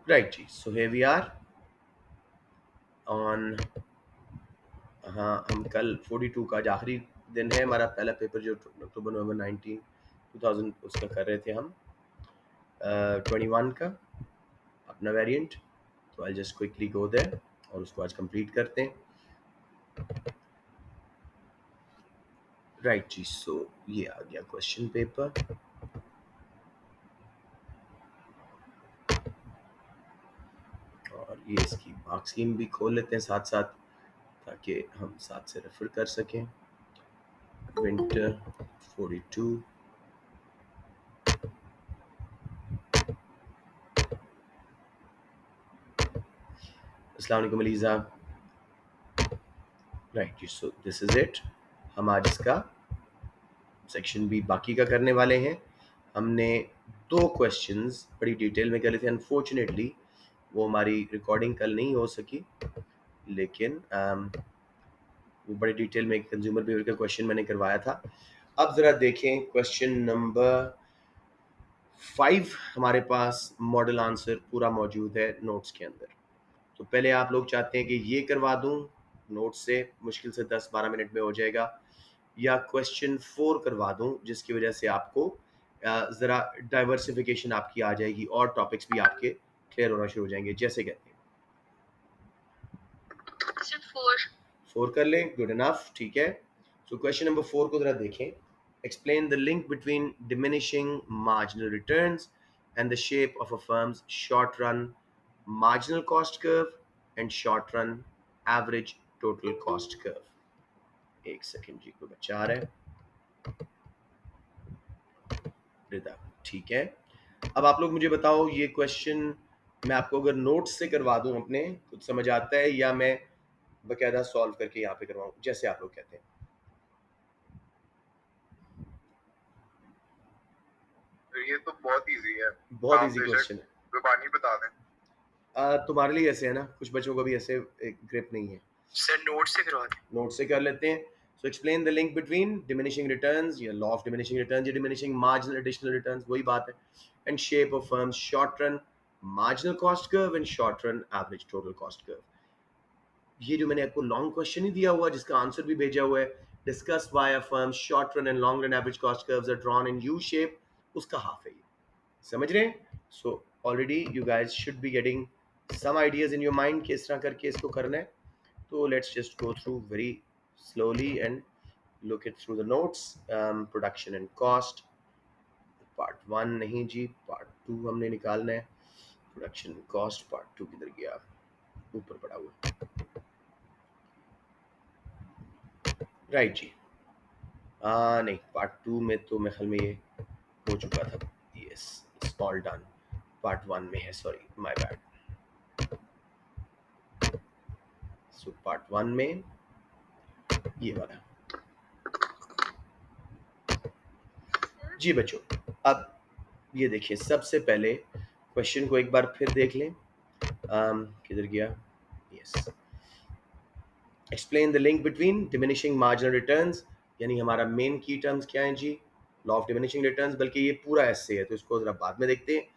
Right जी, so here we are on, हाँ हम कल 42 का आज आखिरी दिन है हमारा पहला पेपर जो अक्टूबर नवंबर 2000 उसका कर रहे थे हम 21 का अपना वेरिएंट। तो I just quickly go there और उसको आज कंप्लीट करते हैं। राइट जी, सो ये आ गया क्वेश्चन पेपर। और ये इसकी मार्क स्कीम भी खोल लेते हैं साथ साथ ताकि हम साथ से रेफर कर सकें। विंटर 42, अस्सलाम वालेकुम अलीज़ा। राइट जी, सो दिस इज़ इट। हम आज इसका सेक्शन बी बाकी का करने वाले हैं। हमने 2 क्वेश्चंस बड़ी डिटेल में करे थे। अनफॉर्चुनेटली वो हमारी रिकॉर्डिंग कल नहीं हो सकी, लेकिन वो बड़ी डिटेल में कंज्यूमर बिहेवियर का क्वेश्चन मैंने करवाया था। अब ज़रा देखें क्वेश्चन नंबर 5 हमारे पास मॉडल आंसर पूरा मौजूद है नोट्स के अंदर। तो पहले आप लोग चाहते हैं कि ये करवा दूं नोट्स से, मुश्किल से 10-12 मिनट में हो जाएगा, या क्वेश्चन 4 करवा दूं जिसकी वजह से आपको ज़रा डाइवर्सिफिकेशन आपकी आ जाएगी और टॉपिक्स भी आपके क्लियर होना शुरू हो जाएंगे। जैसे कहते हैं 4 कर लें, गुड इनफ, ठीक है। सो क्वेश्चन नंबर 4 को ज़रा देखें। Explain the link between diminishing marginal returns and the shape of a firms short run marginal cost curve and short run average total cost curve। एक सेकेंड जी, कोई बच्चा आ रहा है, रिदा, ठीक है। अब आप लोग मुझे बताओ ये क्वेश्चन मैं आपको अगर नोट्स से करवा दूं अपने, कुछ समझ आता है, या मैं बकायदा सॉल्व करके यहाँ पे करवाऊं, जैसे आप लोग कहते हैं। ये तो बहुत इजी है, बहुत इजी क्वेश्चन है। रुबानी बता दें। तुम्हारे लिए ऐसे है ना, कुछ बच्चों को भी ऐसे ग्रिप नहीं है। सर नोट से करवा दें। नोट से कर लेते हैं। So explain the link between diminishing returns या लॉ ऑफ डिमिनिशिंग रिटर्न्स या डिमिनिशिंग मार्जिनल एडिशनल रिटर्न्स, वही बात है, and shape of firms short run marginal cost curve and short run average total cost curve. ये जो मैंने आपको long question ही दिया हुआ जिसका आंसर भी भेजा हुआ है, discuss why a firm short run and long run average cost curves are drawn in U shape, उसका हाफ है ये, समझ रहे हैं। So already you guys should be getting some ideas in your mind कि इस तरह करके इसको करना है। तो let's just go through very slowly and look it through the notes। Production and cost part 1 नहीं जी, part 2 हमने निकालना है। Production and cost part 2 किधर गया, ऊपर पड़ा हुआ, राइट जी। नहीं, part 2 में तो मेरे ख्याल में ये हो चुका था। yes, it's all done। part 1 में है, sorry my bad। so part 1 में ये वाला जी बच्चों। अब ये देखिए, सबसे पहले क्वेश्चन को एक बार फिर देख लें। किधर गया, yes. Explain the link between diminishing marginal returns, यानी हमारा मेन की टर्म्स क्या है जी, लॉ ऑफ डिमिनिशिंग रिटर्न्स, बल्कि ये पूरा ऐसे है तो इसको जरा बाद में देखते हैं।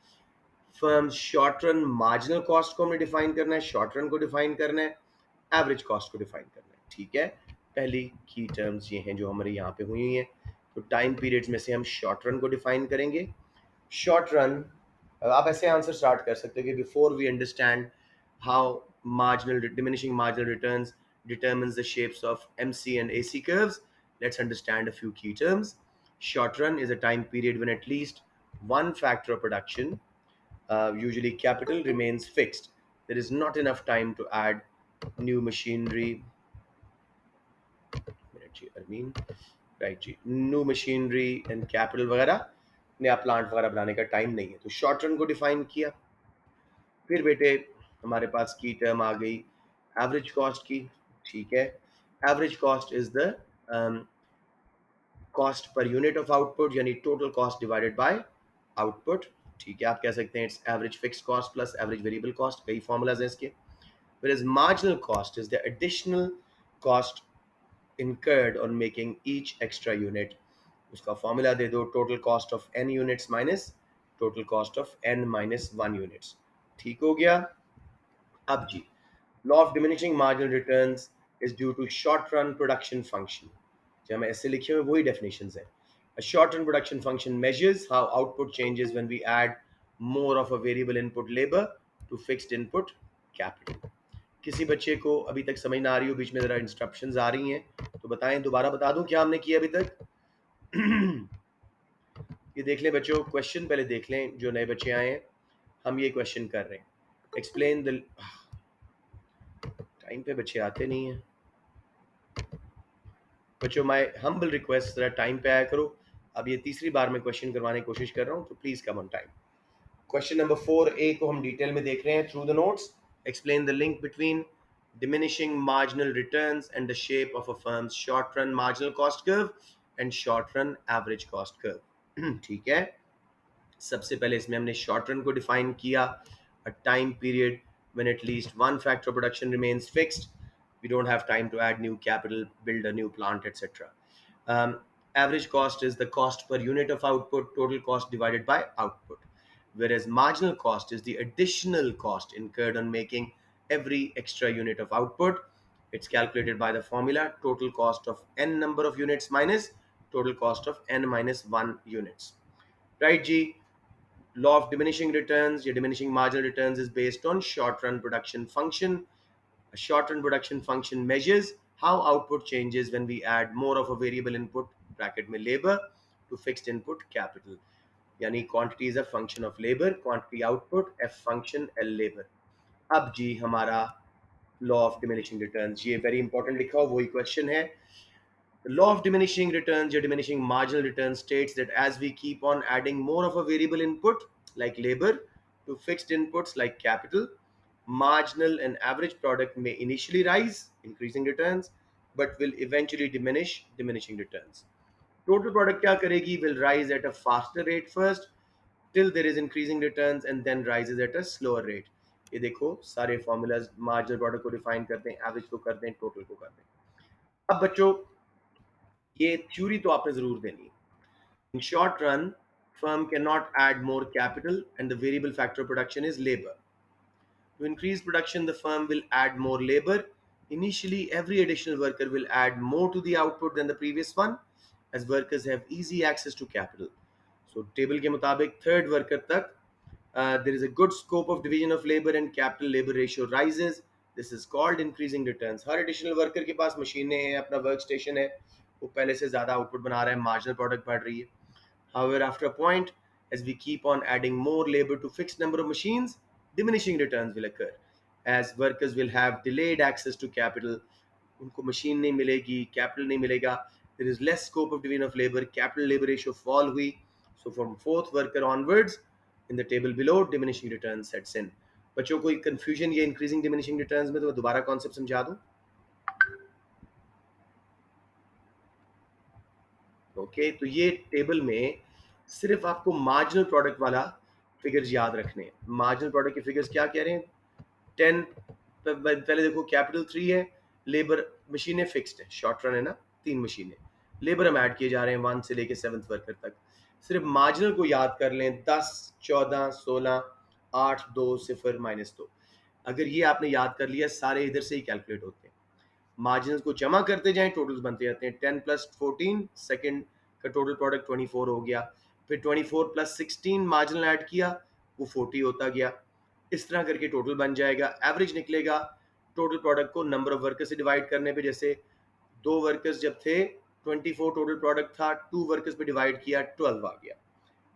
Firm short run marginal cost को हमें डिफाइन करना है, शॉर्ट रन को डिफाइन करना है, एवरेज कॉस्ट को डिफाइन करना है, ठीक है। पहली की टर्म्स ये हैं जो हमारे यहाँ पे हुई हैं। तो टाइम पीरियड्स में से हम शॉर्ट रन को डिफाइन करेंगे। शॉर्ट रन, आप ऐसे आंसर स्टार्ट कर सकते हो कि before we understand how marginal diminishing marginal returns determines the shapes of MC and AC curves, let's understand a few key terms। Short run is a time period when at least one factor of production, usually capital, remains fixed। There is not enough time to add new machinery, right जी, new machinery and capital वगैरह, नया plant वगैरह बनाने का time नहीं है। तो short run को डिफाइन किया। फिर बेटे हमारे पास की टर्म आ गई एवरेज कॉस्ट की, ठीक है। Average cost is the cost per unit of output, यानी total cost divided by output, ठीक है। आप कह सकते हैं it's average fix cost plus average variable cost, कई फॉर्मूलाज हैं इसके। whereas marginal cost is the additional cost incurred on making each extra unit। उसका फॉर्मूला दे दो, total cost of n units minus total cost of n minus 1 units. ठीक हो गया। अब जी, law of diminishing marginal returns is due to short run production function. जो हमें ऐसे लिखे हुए वही डेफिनेशंस है। A short run production function measures how output changes when we add more of a variable input labor to fixed input capital. किसी बच्चे को अभी तक समझ ना आ रही हो, बीच में जरा इंस्ट्रक्शंस आ रही हैं तो बताएं, दोबारा बता दूं क्या हमने किया अभी तक। ये देख लें बच्चों, क्वेश्चन पहले देख लें, जो नए बच्चे आए हैं हम ये क्वेश्चन कर रहे हैं। एक्सप्लेन द टाइम पे बच्चे आते नहीं हैं बच्चों, माय हम्बल रिक्वेस्ट, जरा टाइम पे आया करो। अब ये तीसरी बार मैं क्वेश्चन करवाने की कोशिश कर रहा हूँ, तो please come on time. Question number 4A को हम डिटेल में देख रहे हैं through the notes. Explain the link between diminishing marginal returns and the shape of a firm's short run marginal cost curve and short run average cost curve। ठीक है, सबसे पहले इसमें हमने शॉर्ट रन को डिफाइन किया, a time period when at least one factor of production remains fixed. We don't have time to add new capital, build a new plant, etc. Um, Average cost is the cost per unit of output, total cost divided by output. Whereas marginal cost is the additional cost incurred on making every extra unit of output. It's calculated by the formula total cost of n number of units minus total cost of n minus 1 units. Right, G? Law of diminishing returns, your diminishing marginal returns is based on short run production function. A short run production function measures how output changes when we add more of a variable input bracket में labor to fixed input capital. यानी quantity is a function of labor, quantity output f function l labor. अब जी हमारा law of diminishing returns, ये very important लिखा हो, वही question है। The law of diminishing returns, your diminishing marginal return, states that as we keep on adding more of a variable input like labor to fixed inputs like capital, marginal and average product may initially rise, increasing returns, but will eventually diminish, diminishing returns. Total product क्या करेगी? Will rise at a faster rate first till there is increasing returns and then rises at a slower rate. ये देखो सारे formulas marginal product को define करते हैं, average को करते हैं, total को करते हैं। अब बच्चों ये थ्योरी तो आपने जरूर देनी है। In short run, firm cannot add more capital and the variable factor of production is labor. To increase production, the firm will add more labor. Initially, every additional worker will add more to the output than the previous one, as workers have easy access to capital. So, table के मुताबिक third worker तक there is a good scope of division of labor and capital labor ratio rises. This is called increasing returns. Her additional worker के पास मशीनें हैं, अपना work station है, वो पहले से ज़्यादा आउटपुट बना रहा है, मार्जिनल प्रोडक्ट बढ़ रही है। However, after a point, as we keep on adding more labor to fixed number of machines, diminishing returns will occur, as workers will have delayed access to capital. उनको machine नहीं मिलेगी, capital नहीं मिलेगा, there is less scope of division of labor, capital labor ratio fall हुई. So from fourth worker onwards, in the table below, diminishing returns sets in. बच्चों कोई confusion ये increasing diminishing returns में, तो मैं दोबारा concept समझा दूं। ओके, तो ये टेबल में सिर्फ आपको मार्जिनल प्रोडक्ट वाला फिगर्स याद रखने हैं। मार्जिनल प्रोडक्ट के फिगर्स क्या कह रहे हैं? 10, पहले देखो कैपिटल 3 है, लेबर मशीनें फिक्स्ड है, शॉर्ट रन है ना, 3 मशीनें, लेबर हम ऐड किए जा रहे हैं 1 से लेके 7th वर्कर तक। सिर्फ मार्जिनल को याद कर लें, 10, 14, 16, 8, 2, 0, -2। अगर ये आपने याद कर लिया, सारे इधर से ही कैलकुलेट होते हैं। मार्जिनल को जमा करते जाएं, टोटल्स बनते जाते हैं। 10 + 14 सेकंड का टोटल प्रोडक्ट 24 हो गया, फिर 24 + 16 मार्जिनल ऐड किया, वो 40 होता गया। इस तरह करके टोटल बन जाएगा। एवरेज निकलेगा टोटल प्रोडक्ट को नंबर ऑफ वर्कर्स से डिवाइड करने पे। जैसे 2 वर्कर्स जब थे, 24 टोटल प्रोडक्ट था, 2 वर्कर्स पे डिवाइड किया, 12 आ गया।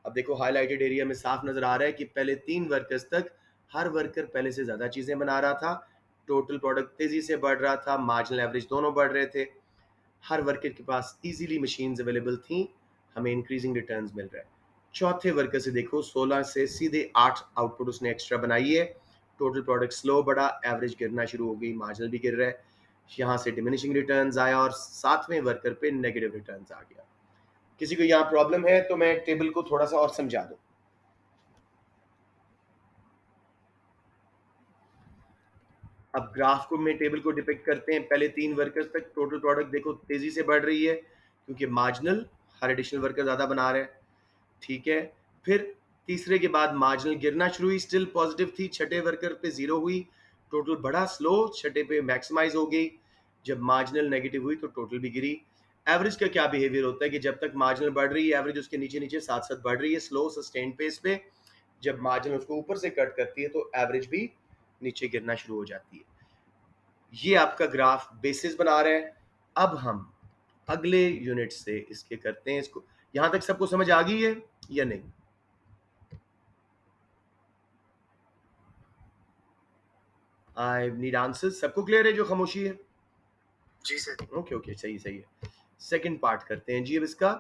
अब देखो हाईलाइटेड एरिया में साफ नजर आ रहा है कि पहले 3 वर्कर्स तक हर वर्कर पहले से ज्यादा चीजें बना रहा था, टोटल प्रोडक्ट तेजी से बढ़ रहा था, मार्जिनल एवरेज दोनों बढ़ रहे थे, हर वर्कर के पास इजीली मशीन्स अवेलेबल थी, हमें इंक्रीजिंग रिटर्न्स मिल रहा है। चौथे वर्कर से देखो, 16 से सीधे 8 आउटपुट उसने एक्स्ट्रा बनाई है, टोटल प्रोडक्ट स्लो बढ़ा, एवरेज गिरना शुरू हो गई, मार्जिनल भी गिर रहा है, यहाँ से डिमिनिशिंग रिटर्न्स आया और 7वें वर्कर पे नेगेटिव रिटर्न्स आ गया। किसी को यहाँ प्रॉब्लम है तो मैं टेबल को थोड़ा सा और समझा दूं। अब ग्राफ को में टेबल को डिपिक्ट करते हैं। पहले 3 वर्कर्स तक टोटल प्रोडक्ट देखो तेजी से बढ़ रही है, क्योंकि मार्जिनल हर एडिशनल वर्कर ज्यादा बना रहे हैं, ठीक है। फिर तीसरे के बाद मार्जिनल गिरना शुरू हुई, स्टिल पॉजिटिव थी, छठे वर्कर पे जीरो हुई, टोटल बढ़ा स्लो, छठे पे मैक्सिमाइज हो गई, जब मार्जिनल नेगेटिव हुई तो टोटल भी गिरी। एवरेज का क्या बिहेवियर होता है कि जब तक मार्जिनल बढ़ रही है एवरेज उसके नीचे नीचे साथ साथ बढ़ रही है, स्लो सस्टेन पेस पे। जब मार्जिनल उसको ऊपर से कट करती है तो एवरेज भी नीचे गिरना शुरू हो जाती है। ये आपका ग्राफ बेसिस बना रहा है। अब हम अगले यूनिट से इसके करते हैं इसको। यहां तक सबको समझ आ गई है या नहीं? I need answers. सबको क्लियर है जो खामोशी है? जी सर। ओके ओके, सही सही है। सेकंड पार्ट करते हैं जी अब इसका।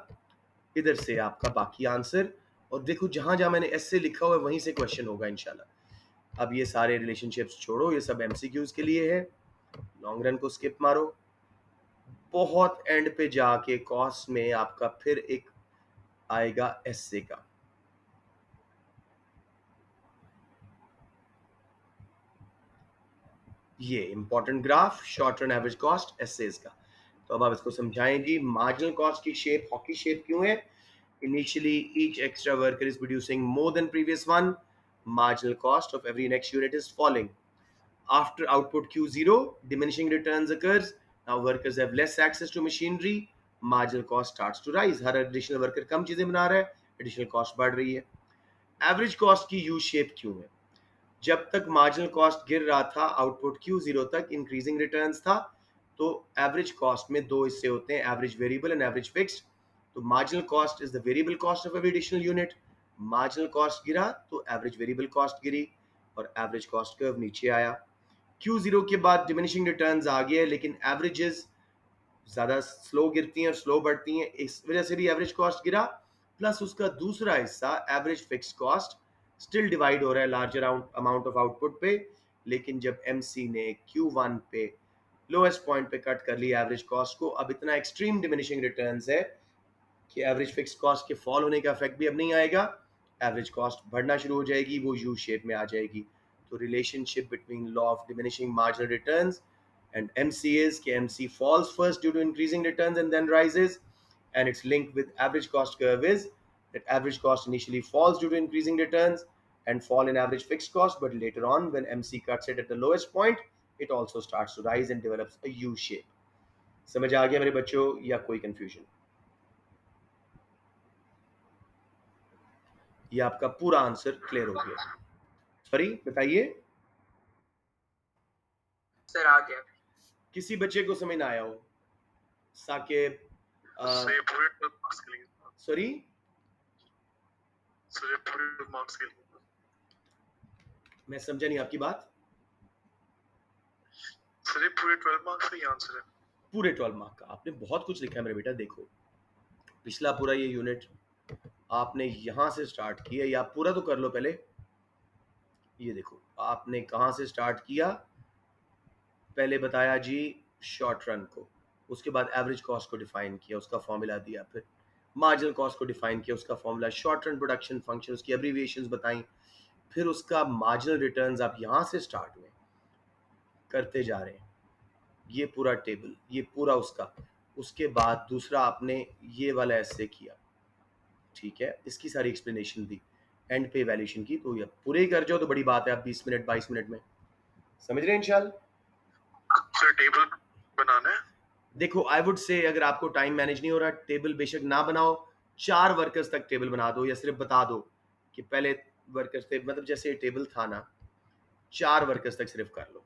इधर से आपका बाकी आंसर, और देखो जहां जहां मैंने एस से लिखा हुआ है वहीं से क्वेश्चन होगा इंशाल्लाह। अब ये सारे रिलेशनशिप्स छोड़ो, ये सब एमसीक्यूज के लिए है। लॉन्ग रन को स्किप मारो। बहुत एंड पे जाके कॉस्ट में आपका फिर एक आएगा एसए का। ये important graph, short run average cost SS का। तो अब आप इसको समझाएंगी। मार्जिनल कॉस्ट की शेप हॉकी शेप क्यों है? Initially, each extra worker is producing more than previous one. Marginal cost of every next unit is falling. After output Q0, diminishing returns occurs. Now workers have less access to machinery. Marginal cost starts to rise. Her additional worker कम चीजें बना रहा है, additional cost बढ़ रही है। Average cost की U shape क्यों है? जब तक मार्जिनल कॉस्ट गिर रहा था आउटपुट Q0 तक इंक्रीजिंग रिटर्न्स था। तो एवरेज कॉस्ट में दो हिस्से होते हैं, average variable and average fixed. तो marginal cost is the variable cost of every additional unit. Marginal cost गिरा तो एवरेज वेरिएबल कॉस्ट गिरी और एवरेज कॉस्ट कर्व नीचे आया। Q0 के बाद डिमिनिशिंग रिटर्न्स आ गए, लेकिन एवरेजेस ज्यादा स्लो गिरती हैं और स्लो बढ़ती हैं, इस वजह से भी एवरेज कॉस्ट गिरा। प्लस उसका दूसरा हिस्सा average fix cost still divide हो रहा है लार्जर अमाउंट ऑफ आउटपुट पे। लेकिन जब एमसी ने Q1 पे लोएस्ट पॉइंट पे कट कर लिया एवरेज कॉस्ट को, अब इतना एक्सट्रीम डिमिनिशिंग रिटर्न्स है कि एवरेज फिक्स कॉस्ट के फॉल होने का इफेक्ट भी अब नहीं आएगा। एवरेज कॉस्ट बढ़ना शुरू हो जाएगी, वो यू शेप में आ जाएगी। तो relationship between law of diminishing marginal returns and MC is MC falls first due to increasing returns and then rises, and its link with average cost curve is that average cost initially falls due to increasing returns and fall in average fixed cost, but later on when MC cuts it at the lowest point, it also starts to rise and develops a U shape. समझ आ गया मेरे बच्चों या कोई confusion? ये आपका पूरा answer clear हो गया? सॉरी बताइए। सर आ गया। किसी बच्चे को समझ ना आया हो? साकिब, सर ये पूरे 12 मार्क्स के लिए। सॉरी सर ये पूरे 12 मार्क्स के लिए। मैं समझा नहीं आपकी बात। सर ये पूरे 12 मार्क्स का ही आंसर है। पूरे 12 मार्क का आपने बहुत कुछ लिखा है मेरे बेटा। देखो पिछला पूरा ये यूनिट आपने यहां से स्टार्ट किया, या आप पूरा तो कर लो पहले। ये देखो आपने कहां से स्टार्ट किया, पहले बताया जी शॉर्ट रन को, उसके बाद एवरेज कॉस्ट को डिफाइन किया, उसका फॉर्मूला दिया, फिर मार्जिनल कॉस्ट को डिफाइन किया, उसका formula, short run production function, उसकी एब्रीविएशंस बताई, फिर उसका मार्जिनल रिटर्न्स आप यहां से स्टार्ट हुए करते जा रहे हैं। ये पूरा टेबल, ये पूरा उसका, उसके बाद दूसरा आपने ये वाला ऐसे किया, ठीक है, इसकी सारी एक्सप्लेनेशन दी, एंड पे वैल्यूएशन की। तो ये पूरे ही कर जाओ तो बड़ी बात है, आप 20 मिनट 22 मिनट में समझ रहे हैं इंशाल्लाह। सर टेबल बनाना है। देखो आई वुड से अगर आपको टाइम मैनेज नहीं हो रहा, टेबल बेशक ना बनाओ, 4 वर्कर्स तक टेबल बना दो, या सिर्फ बता दो कि पहले वर्कर्स थे, मतलब जैसे टेबल था ना, 4 वर्कर्स तक सिर्फ कर लो,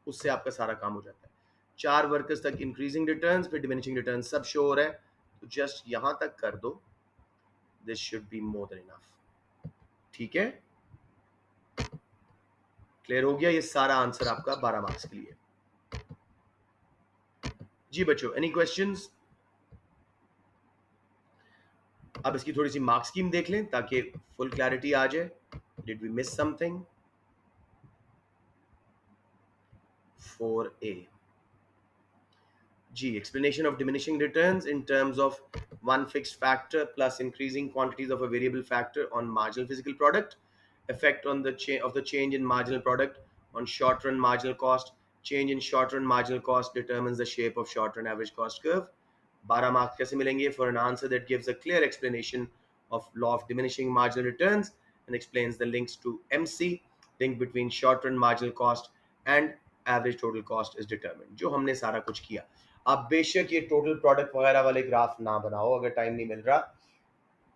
उससे आपका सारा काम हो जाता है। 4 वर्कर्स तक इंक्रीजिंग रिटर्न्स फिर डिमिनिशिंग रिटर्न्स सब शो हो रहा है, तो जस्ट यहां तक कर दो, this should be more than enough. ठीक है, क्लियर हो गया? ये सारा आंसर आपका 12 मार्क्स के लिए। जी बच्चों, एनी क्वेश्चंस? अब इसकी थोड़ी सी मार्क स्कीम देख लें ताकि फुल क्लैरिटी आ जाए। Did we miss something? 4A G, explanation of diminishing returns in terms of one fixed factor plus increasing quantities of a variable factor on marginal physical product, effect on the change in marginal product on short run marginal cost, change in short run marginal cost determines the shape of short run average cost curve. 12 marks कैसे मिलेंगे? For an answer that gives a clear explanation of law of diminishing marginal returns and explains the links to MC, link between short run marginal cost and average total cost is determined. जो हमने सारा कुछ किया. आप बेशक ये total product वगैरह वाले ग्राफ ना बनाओ, अगर टाइम नहीं मिल रहा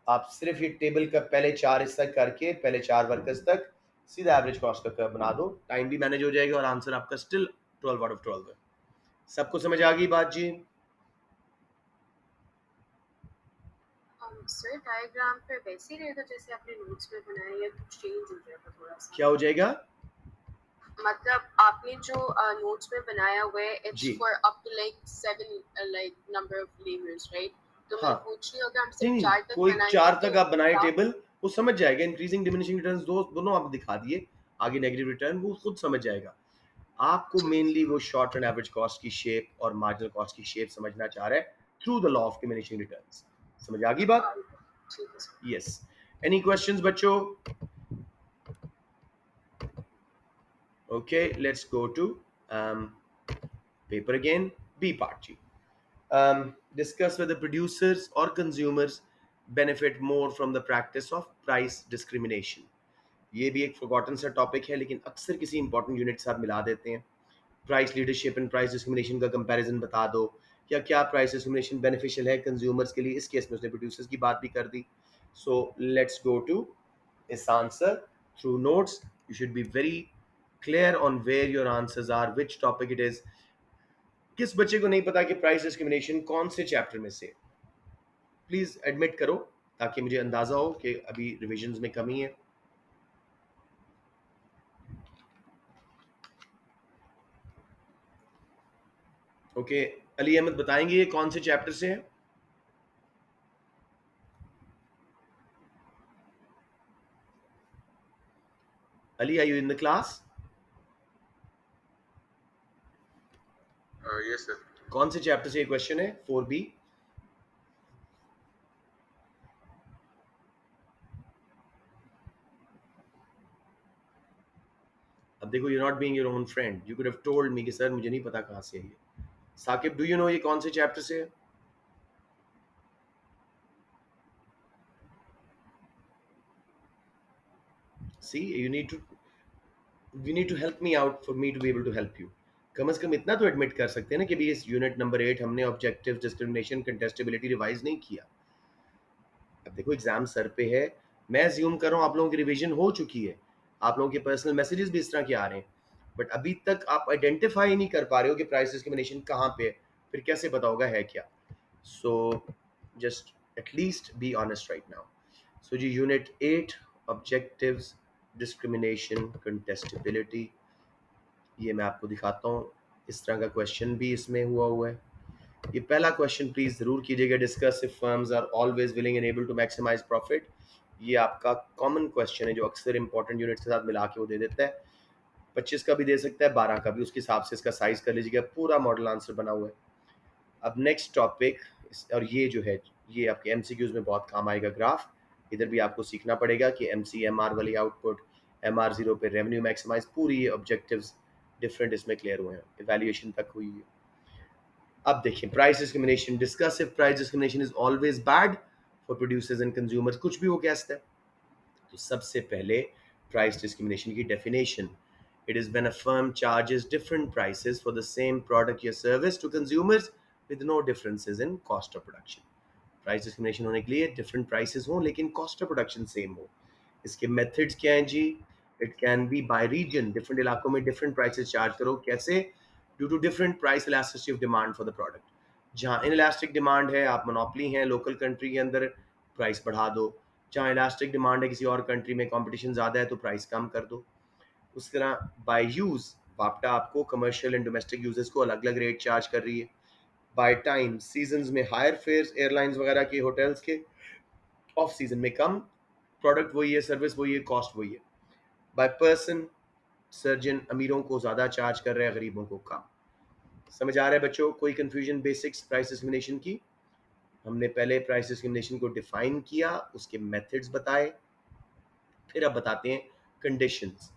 आप सिर्फ ये टेबल का पहले 4 हिस्सा करके पहले 4 वर्कर्स तक सीधा एवरेज कॉस्ट का कर्व बना दो, टाइम भी मैनेज हो जाएगा और आंसर आपका स्टिल 12 आउट ऑफ 12 है. सबको समझ आ गई बात जी? सर डायग्राम पे वैसे ही रहेगा जैसे आपने नोट्स में बनाया या कुछ चेंज हो जाएगा थोड़ा सा? क्या हो जाएगा? मतलब आपने जो नोट्स में बनाया हुआ है it's G. For up to like 7 like number of levels right? तो मैं हाँ. पूछ रही हूँ अगर हम नहीं सिर्फ नहीं, 4 तक कोई बनाएंगे 4 तक तो आप बनाए ग्राफ टेबल, वो समझ जाएगा. इंक्रीजिंग डिमिनिशिंग रिटर्न्स दोनों आप दिखा दिए, आगे नेगेटिव रिटर्न वो खुद समझ जाएगा. आपको मेनली वो शॉर्ट रन एवरेज कॉस्ट की शेप और मार्जिनल कॉस्ट की शेप समझना चाह रहा है through the law of diminishing returns. समझ आ गई बात? ठीक है सर. यस. एनी क्वेश्चंस बच्चों? Okay, let's go to paper again. B part G. Discuss whether producers or consumers benefit more from the practice of price discrimination. ये भी एक forgotten सा टॉपिक है लेकिन अक्सर किसी इंपॉर्टेंट यूनिट से आप मिला देते हैं. Price leadership and price discrimination का कंपैरिजन बता दो, या क्या प्राइस डिस्क्रिमिनेशन बेनिफिशियल है कंज्यूमर्स के लिए. इस केस में उसने प्रोड्यूसर्स की बात भी कर दी. सो लेट्स गो टू इस answer through notes. You should be very clear on where your answers are, which topic it is. किस बच्चे को नहीं पता कि प्राइस डिस्क्रिमिनेशन कौन से चैप्टर में से? प्लीज एडमिट करो ताकि मुझे अंदाजा हो कि अभी रिविजन्स में कमी है. ओके, अली अहमद बताएंगे ये कौन से चैप्टर से है? Ali, are you in the class? Yes sir. कौन से चैप्टर से ये क्वेश्चन है? 4B. अब देखो, you not being your own friend, you could have told me कि सर मुझे नहीं पता कहाँ से है ये. साकिब, डू यू नो ये कौन से चैप्टर से है? सी, you need to help me out for me to be able to help you. कम से कम इतना तो एडमिट कर सकते हैं ना कि भी इस यूनिट नंबर 8 हमने ऑब्जेक्टिव डिस्क्रिमिनेशन कंटेस्टेबिलिटी रिवाइज नहीं किया. अब देखो एग्जाम सर पे है, मैं अज्यूम कर रहा हूँ आप लोगों की रिवीजन हो चुकी है, आप लोगों के पर्सनल मैसेजेस भी इस तरह के आ रहे हैं, बट अभी तक आप आइडेंटिफाई नहीं कर पा रहे हो कि प्राइस डिस्क्रिमिनेशन कहाँ पे है, फिर कैसे पता होगा है क्या. So just at least be honest right now. So जी, यूनिट 8 ऑब्जेक्टिव्स डिस्क्रिमिनेशन कंटेस्टेबिलिटी, ये मैं आपको दिखाता हूँ. इस तरह का क्वेश्चन भी इसमें हुआ है. ये पहला क्वेश्चन प्लीज जरूर कीजिएगा. Discuss if firms are always willing and able to maximise profit. ये आपका कॉमन क्वेश्चन है जो अक्सर इंपॉर्टेंट यूनिट्स के साथ मिला के वो दे देता है. 25 का भी दे सकता है, 12 का भी, उसके हिसाब से इसका साइज कर लीजिएगा. पूरा मॉडल आंसर बना हुआ है. अब नेक्स्ट टॉपिक, और ये जो है ये आपके एमसीक्यूज में बहुत काम आएगा. ग्राफ इधर भी आपको सीखना पड़ेगा कि एमसी एमआर वाली आउटपुट, MR0 पे रेवेन्यू मैक्सिमाइज, पूरी ये ऑब्जेक्टिव्स डिफरेंट इसमें क्लियर हुए हैं, इवैल्यूएशन तक हुई है. अब देखिए, price discrimination. Discuss if price discrimination is always bad for producers and consumers. कुछ भी वो कहता है. तो सबसे पहले प्राइस डिस्क्रिमिनेशन की definition. It is when a firm charges different prices for the same product या service to consumers with no differences in cost of production. Price discrimination होने के लिए डिफरेंट प्राइसेस हों लेकिन कॉस्ट ऑफ प्रोडक्शन सेम हो. इसके methods क्या हैं जी? It can be by region, different इलाकों में डिफरेंट प्राइसेस चार्ज करो. कैसे? Due to different price elasticity of demand for the product. जहाँ इन इलास्टिक डिमांड है, आप मोनोपली हैं लोकल कंट्री के अंदर, प्राइस बढ़ा दो. जहाँ इलास्टिक डिमांड है किसी और कंट्री में, कंपटीशन ज़्यादा है, तो प्राइस कम कर दो. उस तरह बाय यूज़, वापटा आपको कमर्शियल एंड डोमेस्टिक यूजर्स को अलग अलग रेट चार्ज कर रही है. बाय टाइम, सीजन्स में हायर फेयर्स एयरलाइंस वगैरह के, होटल्स के, ऑफ सीजन में कम. प्रोडक्ट वही है, सर्विस वही है, कॉस्ट वही है. बाय पर्सन, सर्जन अमीरों को ज़्यादा चार्ज कर रहे हैं, गरीबों को कम. समझ आ रहा है बच्चों? कोई कंफ्यूजन बेसिक्स प्राइस डिस्क्रिमिनेशन की? हमने पहले प्राइस डिस्क्रिमिनेशन को डिफाइन किया, उसके मेथड्स बताए, फिर अब बताते हैं conditions.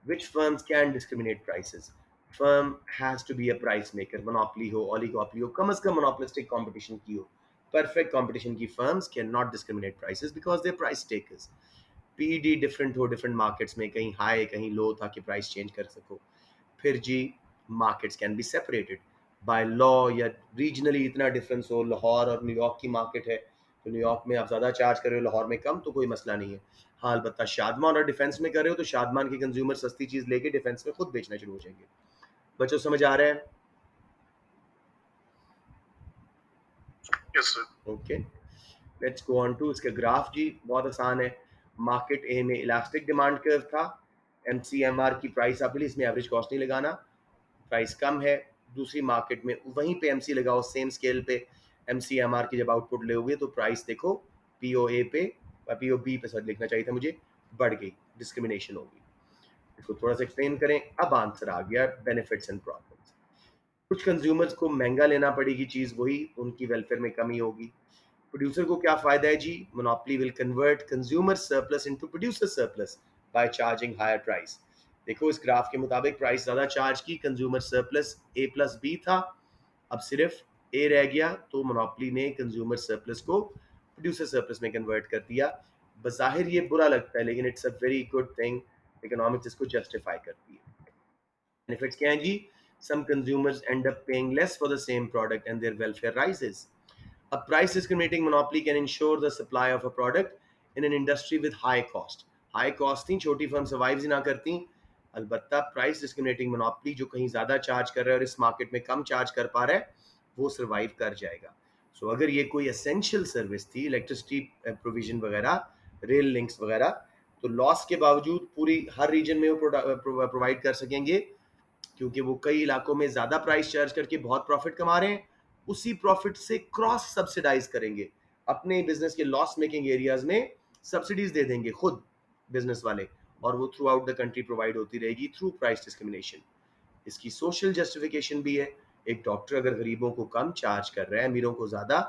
Which firms can discriminate prices? Firm has to be a price maker, monopoly हो, oligopoly हो, कम से कम monopolistic competition की हो. Perfect competition की firms cannot discriminate prices because they're price takers. PED different हो डिफरेंट मार्केट्स में, कहीं high कहीं लो, ताकि प्राइस चेंज कर सको। फिर जी markets can be separated by law, या रीजनली इतना डिफरेंस हो, लाहौर और न्यूयॉर्क की मार्केट है तो न्यूयॉर्क में आप ज़्यादा चार्ज कर रहे हो, लाहौर में कम, तो कोई मसला नहीं है। हाँ अलबत्ता शादमान और डिफेंस में कर रहे हो तो शादमान के कंज्यूमर सस्ती चीज़ लेके डिफेंस में खुद बेचना शुरू हो जाएंगे। बच्चों समझ आ रहे हैं? Yes, sir. Okay, let's go on to इसका ग्राफ जी, बहुत आसान है। मार्केट ए में इलास्टिक डिमांड कर्व था, एमसीएमआर की प्राइस आप इसमें एवरेज कॉस्ट नहीं लगाना, प्राइस कम है। दूसरी मार्केट में वहीं पे एमसी लगाओ, सेम स्केल पे एमसीएमआर की जब आउटपुट ले तो प्राइस देखो पीओए पे, पीओ बी पे सर लिखना चाहिए था मुझे, बढ़ गई, डिस्क्रिमिनेशन होगी। इसको थोड़ा सा एक्सप्लेन करें, अब आंसर आ गया बेनिफिट्स एंड प्रॉब्लम्स। कुछ कंज्यूमर्स को महंगा लेना पड़ेगी चीज़, वही उनकी वेलफेयर में कमी होगी। प्रोड्यूसर को क्या फायदा है जी? Monopoly will convert consumer surplus into producer surplus by charging higher price. देखो इस ग्राफ के मुताबिक प्राइस ज़्यादा चार्ज की, consumer surplus A plus B था, अब सिर्फ ए रह गया, तो मोनोपोली ने कंज्यूमर सरप्लस को प्रोड्यूसर सरप्लस में कन्वर्ट कर दिया। बज़ाहिर ये बुरा लगता है लेकिन it's a very good thing, economics इसको जस्टिफाई करती है। बेनिफिट्स क्या हैं जी? सम consumers end up paying less for the same product and their welfare rises. A price discriminating monopoly can ensure the supply of a product in an industry with high cost. High cost थी, छोटी firm survive ही ना करती। अलबत्ता price discriminating monopoly जो कहीं ज़्यादा charge कर रहा है और इस मार्केट में कम चार्ज कर पा रहा है, वो सर्वाइव कर जाएगा। सो अगर ये कोई एसेंशियल सर्विस थी, इलेक्ट्रिसिटी प्रोविजन वगैरह, रेल लिंक्स वगैरह, तो लॉस के बावजूद पूरी हर रीजन में वो प्रोवाइड कर सकेंगे, क्योंकि वो कई इलाकों में ज़्यादा प्राइस चार्ज करके बहुत प्रॉफिट कमा रहे हैं, उसी प्रॉफिट से क्रॉस सब्सिडाइज करेंगे, अपने बिजनेस के लॉस मेकिंग एरियाज में सब्सिडीज दे देंगे खुद बिजनेस वाले, और वो through out the country provide होती रहेगी थ्रू प्राइस डिस्क्रिमिनेशन। इसकी सोशल जस्टिफिकेशन भी है। एक डॉक्टर अगर गरीबों को कम चार्ज कर रहा है, अमीरों को ज़्यादा,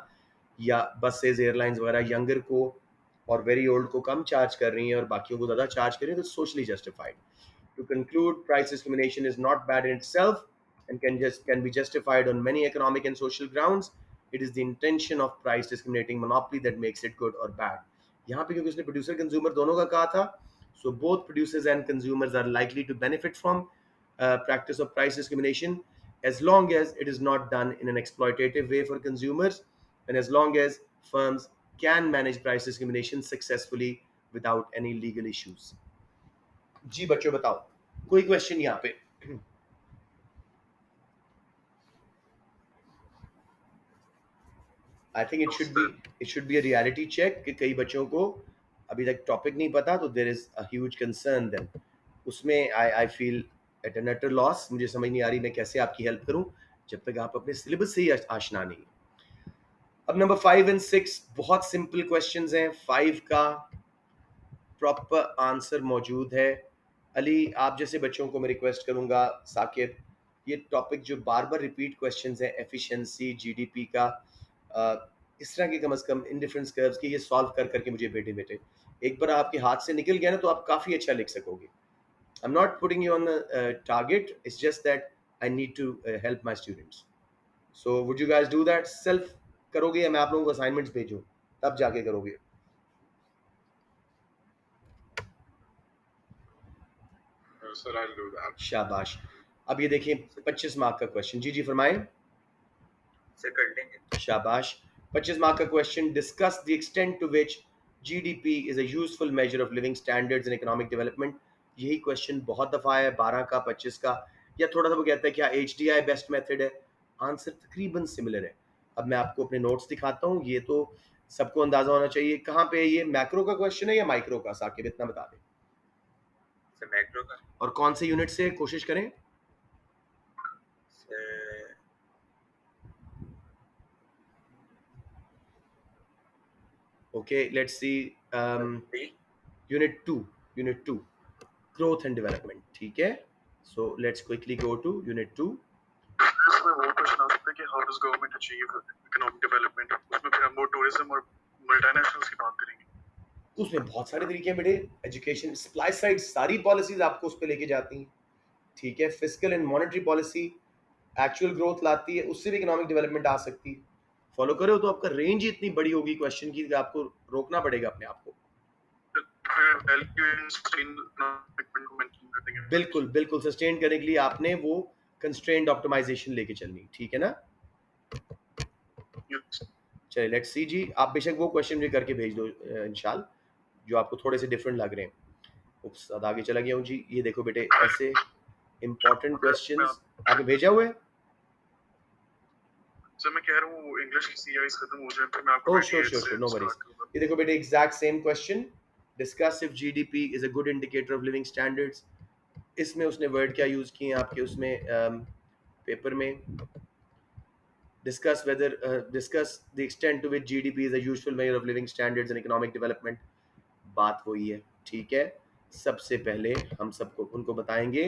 या बसेज एयरलाइंस वगैरह यंगर को और वेरी ओल्ड को कम चार्ज कर रही हैं और बाकियों को ज़्यादा चार्ज कर रही हैं, तो socially justified. To conclude, price discrimination is not bad in itself and can be justified on many economic and social grounds. It is the intention of price discriminating monopoly that makes it good or bad. यहाँ पे क्योंकि उसने producer consumer दोनों का कहा था, so both producers and consumers are likely to benefit from practice of price discrimination as long as it is not done in an exploitative way for consumers, and as long as firms can manage price discrimination successfully without any legal issues. जी बच्चों बताओ, कोई question यहाँ पे? I think No, sir. It should be a reality check कि कई बच्चों को अभी तक टॉपिक नहीं पता, तो there is a huge concern then. उसमें I feel at a utter loss, मुझे समझ नहीं आ रही मैं कैसे आपकी हेल्प करूं जब तक आप अपने सिलेबस से ही आशना नहीं। अब नंबर 5 एंड 6 बहुत सिंपल क्वेश्चंस हैं। 5 का प्रॉपर आंसर मौजूद है। अली आप जैसे बच्चों को मैं रिक्वेस्ट करूंगा, साकिब, ये टॉपिक जो बार बार रिपीट क्वेश्चंस हैं, एफिशिएंसी, जीडीपी का, इस तरह के कम से कम इंडिफरेंस कर्व्स के, ये सॉल्व कर करके मुझे बेटे बेटे एक बार आपके हाथ से निकल गया ना, तो आप काफ़ी अच्छा लिख सकोगे। I am not putting you on target, it's just that I need to help my students. So would you guys do that? Self करोगे या मैं आप लोगों को असाइनमेंट्स भेजूँ तब जाके करोगे? Sir, I'll do that. शाबाश। अब ये देखिए 25 मार्क का क्वेश्चन, जी जी फरमाएं। से कर लेंगे। शाबाश। 25 मार्क का question, discuss the extent to which GDP is a useful measure of living standards and economic development. यही क्वेश्चन बहुत दफ़ा है, 12 का, 25 का, या थोड़ा सा वो कहता है क्या एचडीआई बेस्ट मेथड है? आंसर तकरीबन सिमिलर है। अब मैं आपको अपने नोट्स दिखाता हूँ, ये तो सबको अंदाजा होना चाहिए कहाँ पे है। ये मैक्रो का क्वेश्चन है या माइक्रो का? साकिब इतना बता दें। से मैक्रो का। और कौन से यूनिट से कोशिश करें? से okay let's see, unit 2, unit 2 growth and development, ठीक है। So let's quickly go to unit 2। इसमें वो क्वेश्चन आ सकता है कि how does government achieve economic development, उसमें फिर हम वो टूरिज्म और मल्टीनेशनल्स की बात करेंगे। उसमें बहुत सारे तरीके हैं बेटे, एजुकेशन, सप्लाई साइड, सारी पॉलिसीज आपको उस पर लेके जाती हैं, ठीक है। Physical and monetary policy actual growth लाती है, उससे भी इकोनॉमिक डेवलपमेंट आ सकती है। फॉलो करो तो आपका रेंज ही इतनी बड़ी होगी क्वेश्चन की कि आपको रोकना पड़ेगा अपने आप को। फिर वैल्यू सस्टेन को मेंटेन करने के लिए बिल्कुल बिल्कुल, सस्टेन करने के लिए आपने वो कंस्ट्रेंड ऑप्टिमाइजेशन लेके चलनी, ठीक है ना। Yes. चलिए लेट्स सी जी, आप बेशक वो क्वेश्चन भी करके भेज दो इंशाल्लाह जो आपको थोड़े से डिफरेंट लग रहे हैं। उप्स, अब आगे चला गया हूँ जी। ये देखो बेटे, ऐसे इंपॉर्टेंट मैं क्वेश्चंस आपने भेजा हुआ है। सर मैं कह रहा हूँ इंग्लिश की सीआईज खत्म हो जाए फिर मैं आपको ओह श्योर 28 श्योर से श्योर, नो वरीज। स्टार्ट करूंगा। ये देखो बेटे, exact same question, discuss if GDP is a good indicator of living standards. इसमें उसने वर्ड क्या यूज किए हैं आपके उसमें पेपर में, discuss the extent to which GDP is a useful measure of living standards and economic development। बात वही है, ठीक है। सबसे पहले हम सबको उनको बताएंगे,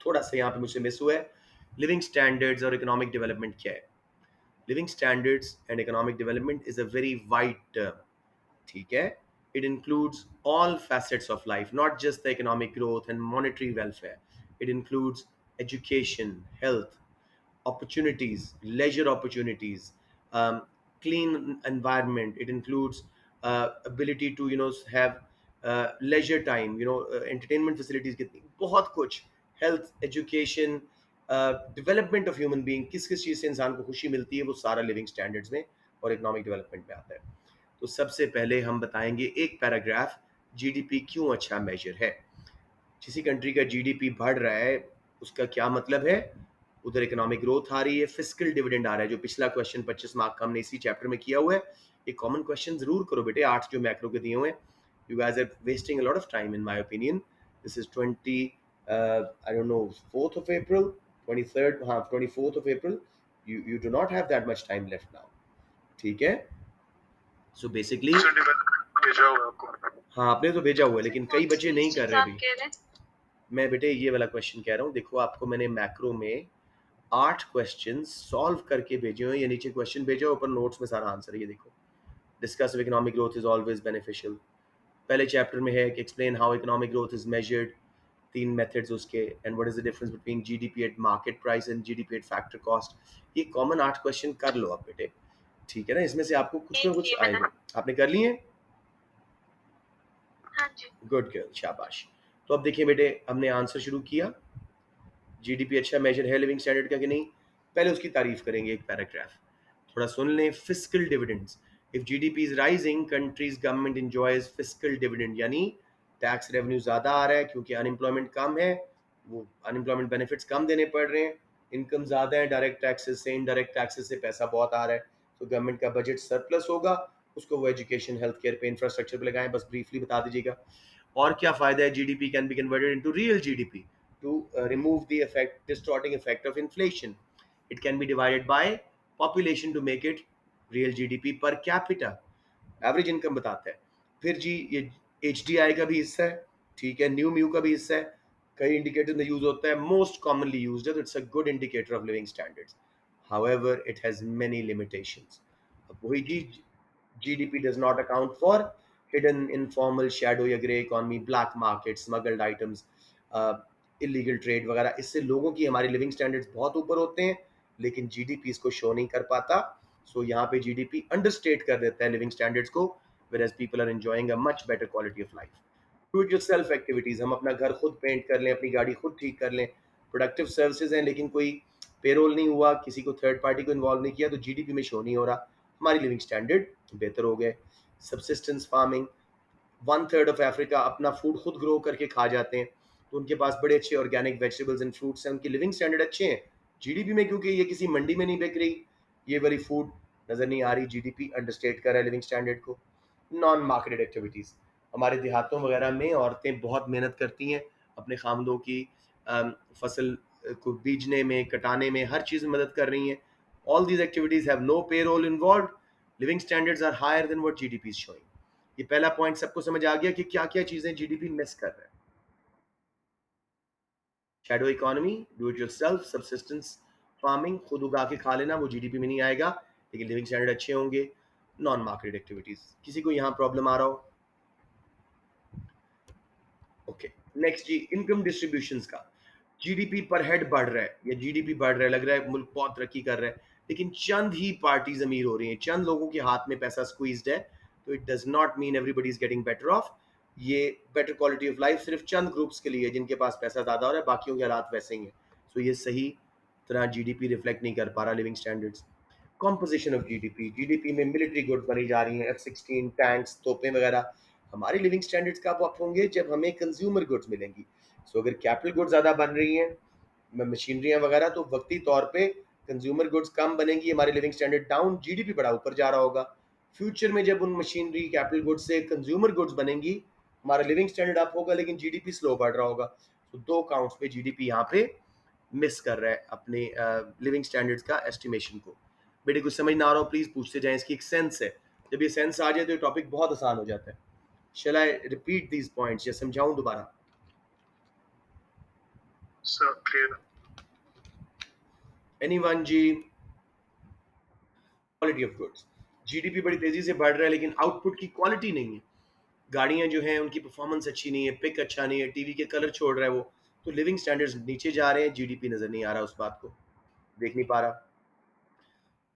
थोड़ा सा यहाँ पे मुझसे मिस हुआ है, लिविंग स्टैंडर्ड्स और इकोनॉमिक डेवलपमेंट क्या है। Living standards and economic development is a very wide term, ठीक है। It includes all facets of life, not just the economic growth and monetary welfare. It includes education, health, opportunities, leisure opportunities, clean environment. It includes ability to have leisure time, entertainment facilities, कितनी बहुत कुछ, health, education, development of human being, किस किस चीज़ से इंसान को खुशी मिलती है, वो सारा लिविंग स्टैंडर्ड्स में और इकोनॉमिक डेवलपमेंट में आता है। तो सबसे पहले हम बताएंगे एक पैराग्राफ, जीडीपी क्यों अच्छा मेजर है। किसी कंट्री का जीडीपी बढ़ रहा है, उसका क्या मतलब है, उधर इकोनॉमिक ग्रोथ आ रही है, फिस्कल डिविडेंड आ रहा है। जो पिछला क्वेश्चन 25 मार्क का हमने इसी चैप्टर में किया हुआ है। ये कॉमन क्वेश्चन जरूर करो बेटे, 8 जो मैक्रो के दिए हुए हैं। You guys are wasting a lot of time in my opinion. This is 20 I don't know 4th of April, 23rd, हाँ 24th of April. You do not have that much time left now, ठीक है। So basically sir development भेजा हुआ है आपको। हाँ आपने तो भेजा हुआ है, लेकिन कई बच्चे नहीं कर रहे आप अभी। कह रहे हैं? मैं बेटे ये वाला क्वेश्चन कह रहा हूँ, देखो आपको मैंने मैक्रो में 8 क्वेश्चन सॉल्व करके भेजे हुए हैं। ये नीचे क्वेश्चन भेजा ऊपर नोट्स में सारा आंसर है, ये देखो। Discuss economic growth is always beneficial, पहले चैप्टर में है कि explain how economic growth is measured, 3 methods उसके, and what is the difference between GDP at market price and GDP at factor cost. ये कॉमन 8 क्वेश्चन कर लो आप बेटे, ठीक है ना। इसमें से आपको कुछ ना कुछ आएगा। आपने कर लिए? हाँ जी। गुड गर्ल, शाबाश। तो अब देखिए बेटे, हमने आंसर शुरू किया। जीडीपी अच्छा मेजर है लिविंग स्टैंडर्ड का कि नहीं, पहले उसकी तारीफ करेंगे एक पैराग्राफ, थोड़ा सुन लें। Fiscal dividends, if GDP is rising countries government enjoys fiscal dividend, यानी टैक्स रेवेन्यू ज्यादा आ रहा है क्योंकि अनएम्प्लॉयमेंट कम है, वो अनएम्प्लॉयमेंट बेनिफिट्स कम देने पड़ रहे हैं, इनकम ज्यादा है, डायरेक्ट टैक्सेस से इनडायरेक्ट टैक्सेस से पैसा बहुत आ रहा है, तो गवर्नमेंट का बजट सरप्लस होगा, उसको वो एजुकेशन हेल्थ केयर पे इंफ्रास्ट्रक्चर पे लगाएं। बस ब्रीफली बता दीजिएगा। और क्या फायदा है, GDP can be converted into real GDP to remove the distorting effect of inflation. It can be divided by population to make it real GDP per capita, average income बताता है। फिर जी ये एच डी आई का भी हिस्सा है, ठीक है, न्यू म्यू का भी हिस्सा है, कई इंडिकेटर में यूज होता है, मोस्ट कॉमनली यूज्ड है, तो it's a good indicator of living standards. However it has many limitations. अब वही चीज, GDP does not account for hidden informal shadow या grey economy, black market, smuggled items, illegal trade वगैरह। इससे लोगों की, हमारी लिविंग स्टैंडर्ड्स बहुत ऊपर होते हैं, लेकिन जीडीपी इसको शो नहीं कर पाता। सो यहाँ पे जीडीपी अंडरस्टेट कर देता है लिविंग स्टैंडर्ड्स को, whereas people are enjoying a much better quality of life. Do it yourself activities, हम अपना घर खुद पेंट कर लें, अपनी गाड़ी खुद ठीक कर लें, प्रोडक्टिव सर्विसेज हैं, लेकिन कोई पेरोल नहीं हुआ, किसी को थर्ड पार्टी को इन्वॉल्व नहीं किया, तो जीडीपी में शो नहीं हो रहा, हमारी लिविंग स्टैंडर्ड बेहतर हो गए। सब्सिस्टेंस फार्मिंग, 1/3 ऑफ अफ्रीका अपना फूड खुद ग्रो करके खा जाते हैं, तो उनके पास बड़े अच्छे ऑर्गेनिक वेजिटेबल्स एंड फ्रूट्स हैं, उनकी लिविंग स्टैंडर्ड अच्छे हैं। जीडीपी में क्योंकि ये किसी मंडी में नहीं बिक रही, ये वाली फूड नजर नहीं आ रही, जीडीपी अंडरस्टेट कर रहा है लिविंग स्टैंडर्ड को। नॉन मार्केटेड एक्टिविटीज़, हमारे देहातों वगैरह में औरतें बहुत मेहनत करती हैं अपने खामदों की फसल को बीजने में, कटाने में, हर चीज़ में मदद कर रही हैं। All these activities have no pay role involve, living standards are higher than what GDP is showing. ये पहला पॉइंट सबको समझ आ गया कि क्या क्या चीज़ें जीडीपी मिस कर रहा है। Shadow economy, do it yourself, subsistence farming, खुद उगा के खा लेना, वो जीडीपी में नहीं आएगा, लेकिन लिविंग स्टैंडर्ड अच्छे होंगे। नॉन मार्केट एक्टिविटीज़, किसी को यहाँ प्रॉब्लम आ रहा हो? ओके, नेक्स्ट जी, इनकम डिस्ट्रीब्यूशंस का। जीडीपी पर हेड बढ़ रहा है या जीडीपी बढ़ रहा है, लग रहा है मुल्क बहुत तरक्की कर रहा है, लेकिन चंद ही पार्टीज अमीर हो रही हैं, चंद लोगों के हाथ में पैसा स्क्वीज्ड है, तो it does not mean everybody is getting better of. ये बेटर क्वालिटी ऑफ लाइफ सिर्फ चंद ग्रुप्स के लिए है जिनके पास पैसा ज़्यादा हो रहा है, बाकियों के हालात वैसे ही हैं। सो ये सही तरह जीडीपी रिफ्लेक्ट नहीं कर पा रहा living standards. Composition of GDP, GDP में मिलिट्री गुड्स बनी जा रही हैं, F-16 टैंक्स, तोपें वगैरह। हमारे लिविंग स्टैंडर्ड्स कब अप होंगे? जब हमें कंज्यूमर गुड्स मिलेंगी। सो अगर कैपिटल गुड्स ज़्यादा बन रही हैं, मशीनरियाँ वगैरह, तो वक्ती तौर पे कंज्यूमर गुड्स कम बनेंगी, हमारे लिविंग स्टैंडर्ड डाउन, जीडीपी बड़ा ऊपर जा रहा होगा। फ्यूचर में जब उन मशीनरी कैपिटल गुड्स से कंज्यूमर गुड्स बनेंगी, हमारा लिविंग स्टैंडर्ड अप होगा लेकिन जीडीपी स्लो बढ़ रहा होगा। तो दो काउंट्स पे जीडीपी यहाँ पे मिस कर रहा है अपने लिविंग स्टैंडर्ड्स का एस्टिमेशन को। बेटे कुछ समझ ना आ रहा हो प्लीज पूछते जाएं, इसकी एक सेंस है। जब ये सेंस आ जाए तो ये टॉपिक बहुत आसान हो जाता है। Shall I repeat these points या समझाऊं दोबारा? Sir clear. एनीवन जी? क्वालिटी ऑफ गुड्स, जीडीपी बड़ी तेजी से बढ़ रहा है लेकिन आउटपुट की क्वालिटी नहीं है। गाड़ियां जो हैं उनकी परफॉर्मेंस अच्छी नहीं है, पिक अच्छा नहीं है, टीवी के कलर छोड़ रहा है वो। तो लिविंग स्टैंडर्ड्स नीचे जा रहे हैं, जीडीपी नजर नहीं आ रहा, उस बात को देख नहीं पा रहा।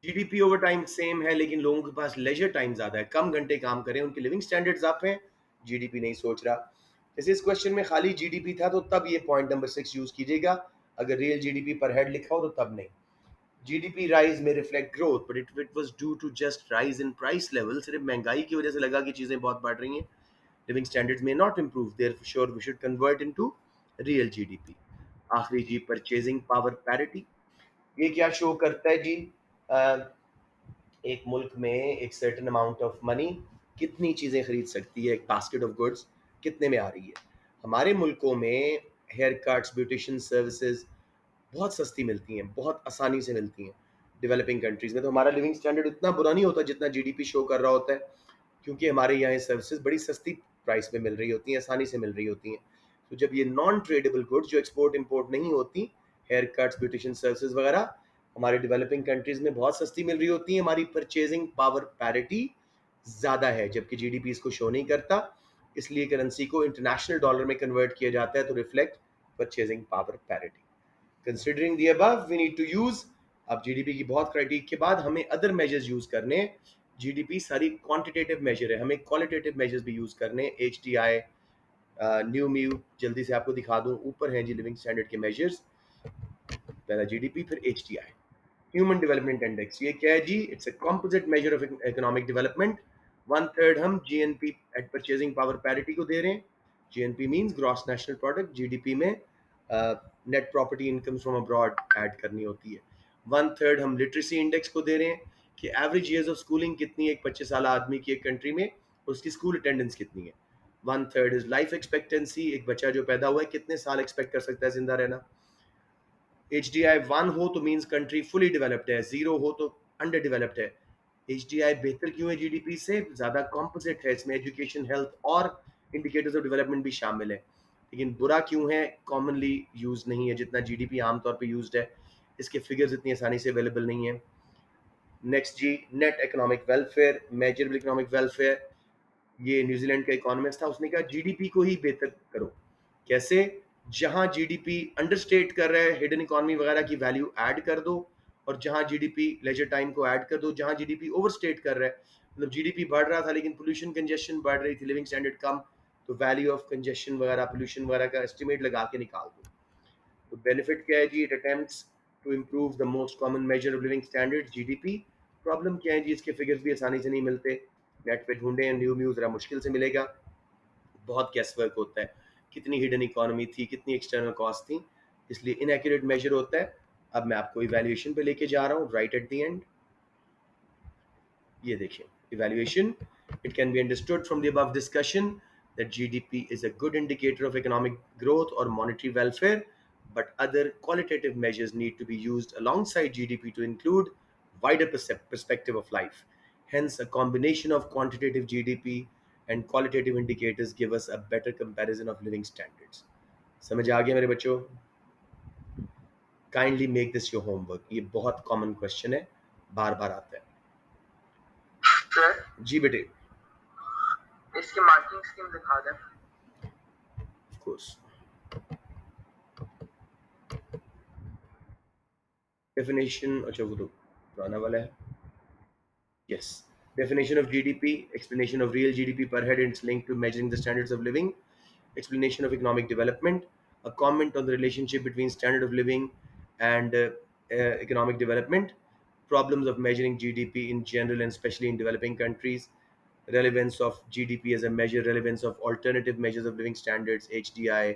जीडीपी ओवर टाइम सेम है लेकिन लोगों के पास लेजर टाइम ज्यादा है, कम घंटे काम करें, उनके लिविंग स्टैंडर्ड्स अप हैं, जीडीपी नहीं सोच रहा। जैसे इस क्वेश्चन में खाली जीडीपी था तो तब ये पॉइंट नंबर 6 यूज कीजिएगा। अगर रियल जीडीपी पर हेड लिखा हो तो तब नहीं। जीडीपी राइज में reflect growth but it was due to just rise in price level. सिर्फ महंगाई की वजह से लगा कि चीजें बहुत बढ़ रही हैं। लिविंग स्टैंडर्ड्स में not improve, therefore we should convert into real GDP. आखिरी जी, परचेजिंग पावर पैरिटी। ये क्या शो करता है जी? एक मुल्क में एक सर्टेन अमाउंट ऑफ मनी कितनी चीज़ें खरीद सकती है, एक बास्केट ऑफ गुड्स कितने में आ रही है। हमारे मुल्कों में हेयर कट्स, ब्यूटिशियन सर्विसेज बहुत सस्ती मिलती हैं, बहुत आसानी से मिलती हैं। डेवलपिंग कंट्रीज़ में तो हमारा लिविंग स्टैंडर्ड उतना बुरा नहीं होता जितना जीडीपी शो कर रहा होता है, क्योंकि हमारे यहाँ ये सर्विसेज बड़ी सस्ती प्राइस पे मिल रही होती हैं, आसानी से मिल रही होती हैं। तो जब ये नॉन ट्रेडेबल गुड्स जो एक्सपोर्ट इंपोर्ट नहीं होती, हेयर कट्स, ब्यूटिशियन सर्विसेज वगैरह, हमारे डेवलपिंग कंट्रीज में बहुत सस्ती मिल रही होती है, हमारी परचेजिंग पावर पैरिटी ज़्यादा है, जबकि जीडीपी इसको शो नहीं करता। इसलिए करेंसी को इंटरनेशनल डॉलर में कन्वर्ट किया जाता है तो reflect purchasing power parity. Considering the above we need to use, अब जीडीपी की बहुत क्राइटेरिया के बाद हमें अदर मेजर्स यूज करने हैं। जीडीपी सारी क्वांटिटेटिव मेजर है, हमें क्वालिटेटिव मेजर्स भी यूज करने। H T I, new mu, जल्दी से आपको दिखा दूं, ऊपर हैं जी लिविंग स्टैंडर्ड के मेजर्स। पहला जीडीपी, फिर H T I. Human development index, ये क्या है जी? It's a composite measure of economic development. One third हम GNP eight purchasing power parity को दे रहे हैं। GNP means gross national product, GDP में net property income from abroad add करनी होती है। वन थर्ड हम लिटरेसी इंडेक्स को दे रहे हैं कि एवरेज ईयर्स ऑफ स्कूलिंग कितनी है एक 25 साल आदमी की एक कंट्री में, उसकी स्कूल अटेंडेंस कितनी है। One third is life expectancy, एक बच्चा जो पैदा हुआ है कितने साल एक्सपेक्ट कर सकता है जिंदा रहना। एच डी आई 1 हो तो मीन्स कंट्री फुली डेवलप्ड है, 0 हो तो अंडर डेवलप्ड है। एच डी आई बेहतर क्यों है जीडीपी से? ज़्यादा कॉम्पोजिट है, इसमें एजुकेशन, हेल्थ और इंडिकेटर्स ऑफ डेवलपमेंट भी शामिल है। लेकिन बुरा क्यों है? कॉमनली यूज नहीं है जितना जीडीपी आमतौर पर यूज है, इसके फिगर्स इतनी आसानी से अवेलेबल नहीं है। नेक्स्ट जी, net economic welfare, measurable economic welfare. ये न्यूजीलैंड का इकोनॉमिस्ट था, उसने कहा जीडीपी को ही बेहतर करो। कैसे? जहां जीडीपी अंडरस्टेट कर रहा है, हिडन इकोनॉमी वगैरह की वैल्यू ऐड कर दो, और जहां जीडीपी लेजर टाइम को ऐड कर दो। जहां जीडीपी ओवरस्टेट कर रहा है, मतलब जीडीपी बढ़ रहा था लेकिन पोल्यूशन कंजेशन बढ़ रही थी, लिविंग स्टैंडर्ड कम, तो वैल्यू ऑफ कंजेशन वगैरह, पोल्यूशन वगैरह का एस्टिमेट लगा के निकाल दो। तो बेनिफिट क्या है जी? It attempts to improve the most common measure of living standard, GDP. Problem क्या है जी? इसके फिगर्स भी आसानी से नहीं मिलते, नेट पे ढूंढे, न्यू म्यू ज़रा मुश्किल से मिलेगा, बहुत गैस वर्क होता है, कितनी हिडन इकोनॉमी थी, कितनी एक्सटर्नल कॉस्ट थी, इसलिए इनएक्यूरेट मेजर होता है। अब मैं आपको इवैल्यूएशन पे लेके जा रहा हूँ राइट एट द एंड। ये देखिए evaluation, it can be understood from the above discussion that GDP is a good indicator of economic growth or monetary welfare, but other qualitative measures need to be used alongside GDP to include wider perspective of life. Hence, a combination of quantitative GDP and qualitative indicators give us a better comparison of living standards. समझ आ गया मेरे बच्चों? Kindly make this your homework, ये बहुत common question है, बार बार आता है। Sir जी बेटे, इसकी मार्किंग स्कीम दिखा दें। Of course. डेफिनेशन, अच्छा वो तो पुराना वाला है। Yes, Definition of GDP, explanation of real GDP per head and its link to measuring the standards of living, explanation of economic development, a comment on the relationship between standard of living and economic development, problems of measuring GDP in general and especially in developing countries, relevance of GDP as a measure, relevance of alternative measures of living standards, HDI,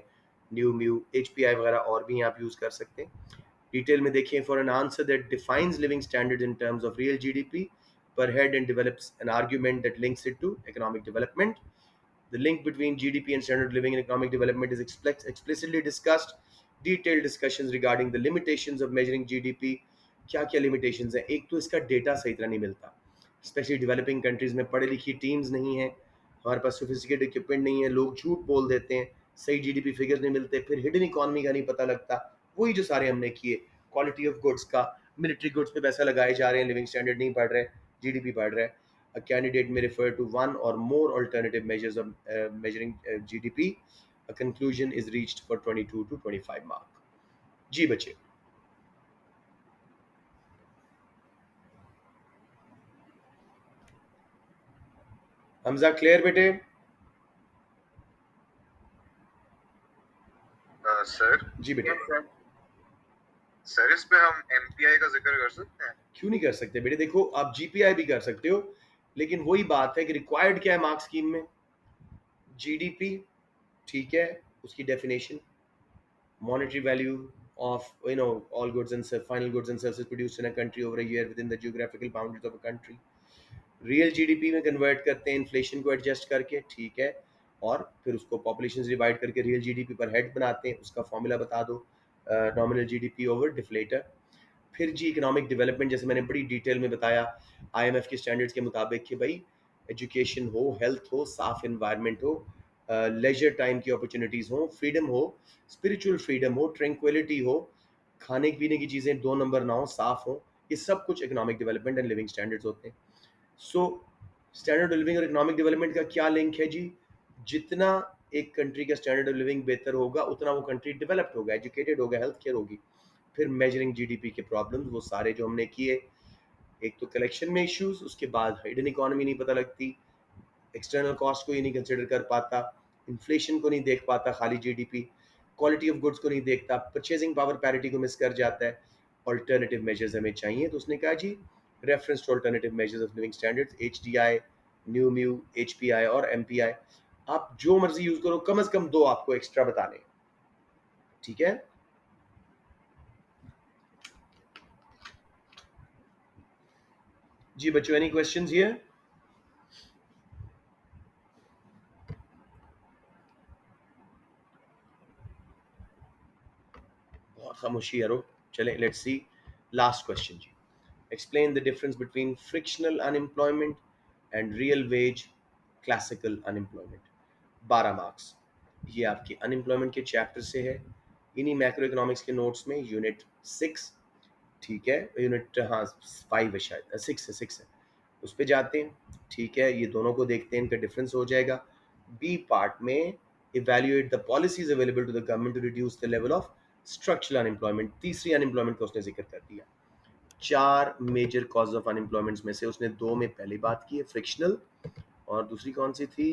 new mu HPI वगैरह और भी आप use कर सकते हैं. Detail में देखिए for an answer that defines living standard in terms of real GDP per head and develops an argument that links it to economic development. The link between GDP and standard of living and economic development is explicitly discussed. Detailed discussions regarding the limitations of measuring GDP. क्या क्या limitations हैं? एक तो इसका data सही तरह नहीं मिलता, स्पेशली डेवलपिंग कंट्रीज में पढ़ी लिखी टीम्स नहीं है, हमारे पास सोफिस्टिकेटेड इक्विपमेंट नहीं है, लोग झूठ बोल देते हैं, सही जीडीपी फिगर्स नहीं मिलते, फिर हिडन इकोनॉमी का नहीं पता लगता. वही जो सारे हमने किए, क्वालिटी ऑफ गुड्स का, मिलिट्री गुड्स पे पैसा लगाए जा रहे हैं, लिविंग स्टैंडर्ड नहीं बढ़ रहे, जीडीपी बढ़ रहा है. A candidate may refer to one or more alternative measures of measuring GDP. A conclusion is reached for 22 to 25 mark. जी बच्चे. हमजा क्लियर बेटे? सर जी बेटे. सर इस पे हम एमपीआई का जिक्र कर सकते हैं? क्यों नहीं कर सकते बेटे? देखो आप जीपीआई भी कर सकते हो, लेकिन वही बात है कि रिक्वायर्ड क्या है मार्क्स स्कीम में? जीडीपी, ठीक है, उसकी definition, monetary value of all goods and final goods and services produced in a country over a year within the geographical boundaries of a country. Real GDP में convert करते हैं inflation को adjust करके, ठीक है, और फिर उसको पॉपुलेशन से डिवाइड करके रियल जीडीपी पर हेड बनाते हैं, उसका फॉर्मूला बता दो, नॉमिनल जीडीपी ओवर डिफ्लेटर. फिर जी इकोनॉमिक डेवलपमेंट, जैसे मैंने बड़ी डिटेल में बताया आईएमएफ के स्टैंडर्ड्स के मुताबिक कि भाई एजुकेशन हो, हेल्थ हो, साफ इन्वायरमेंट हो, लेजर टाइम की अपॉर्चुनिटीज़ हो, फ्रीडम हो, स्पिरिचुअल फ्रीडम हो, ट्रैंक्विलिटी हो, खाने पीने की चीज़ें दो नंबर ना हो, साफ हो, ये सब कुछ economic development and living standards होते हैं. सो स्टैंडर्ड ऑफ लिविंग और इकोनॉमिक डेवलपमेंट का क्या लिंक है जी? जितना एक कंट्री का स्टैंडर्ड ऑफ लिविंग बेहतर होगा, उतना वो कंट्री डेवलप्ड होगा, एजुकेटेड होगा, हेल्थ केयर होगी. फिर मेजरिंग जीडीपी के प्रॉब्लम्स वो सारे जो हमने किए, एक तो कलेक्शन में इश्यूज, उसके बाद हिडन इकोनॉमी नहीं पता लगती, एक्सटर्नल कॉस्ट को ये नहीं कंसिडर कर पाता, इन्फ्लेशन को नहीं देख पाता, खाली जीडीपी, क्वालिटी ऑफ गुड्स को नहीं देखता, परचेजिंग पावर पैरिटी को मिस कर जाता है. ऑल्टरनेटिव मेजर्स हमें चाहिए, तो उसने कहा जी reference two alternative measures of living standards, HDI, new mu, एचपीआई और एमपीआई. आप जो मर्जी यूज करो, कम से कम दो आपको एक्स्ट्रा बताने, ठीक है. जी बच्चों, एनी क्वेश्चंस हियर? बहुत खामोशी यारो. चले, लेट्स सी लास्ट क्वेश्चन जी. Explain the difference between frictional unemployment and real wage classical unemployment. 12 marks. ये आपके अनएम्प्लॉयमेंट के चैप्टर से है, इन्हीं मैक्रो इकोनॉमिक्स के नोट्स में, यूनिट 6, ठीक है, यूनिट हाँ 5 है शायद, 6 है, उस पर जाते हैं, ठीक है. ये दोनों को देखते हैं, इनका डिफरेंस हो जाएगा. बी पार्ट में evaluate the policies available to the government to reduce the level of structural unemployment. तीसरी अनएम्प्लॉयमेंट का उसने जिक्र कर दिया. चार मेजर कॉज ऑफ अनएम्प्लॉयमेंट में से उसने दो में पहले बात की है, फ्रिक्शनल, और दूसरी कौन सी थी?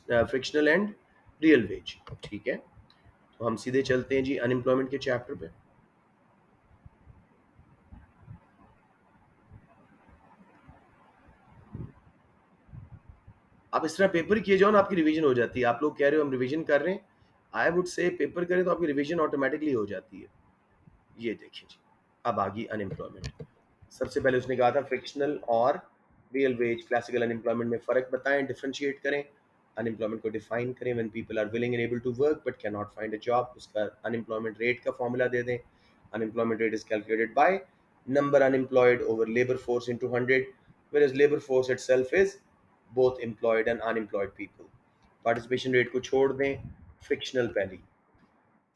फ्रिक्शनल एंड रियल वेज, ठीक है. तो हम सीधे चलते हैं जी अनएम्प्लॉयमेंट के चैप्टर पे. आप इस तरह पेपर किए जाओ ना, आपकी रिवीजन हो जाती है. आप लोग कह रहे हो हम रिवीजन कर रहे हैं, आई वुड से पेपर करें तो आपकी रिवीजन ऑटोमेटिकली हो जाती है. ये देखिए जी, अब आ गई अनएम्प्लॉयमेंट. सबसे पहले उसने कहा था फ्रिक्शनल और रियल वेज क्लासिकल अनएम्प्लॉयमेंट में फ़र्क बताएं, डिफ्रेंशिएट करें, अनएम्प्लॉयमेंट को डिफाइन करें. When people are willing and able to work but can not find a job, उसका अनएम्प्लॉयमेंट रेट का फॉर्मूला दे दें. Unemployment rate is calculated by number unemployed over labour force into 100, whereas labor force itself is both employed and unemployed people. Participation rate को छोड़ दें, frictional पहली.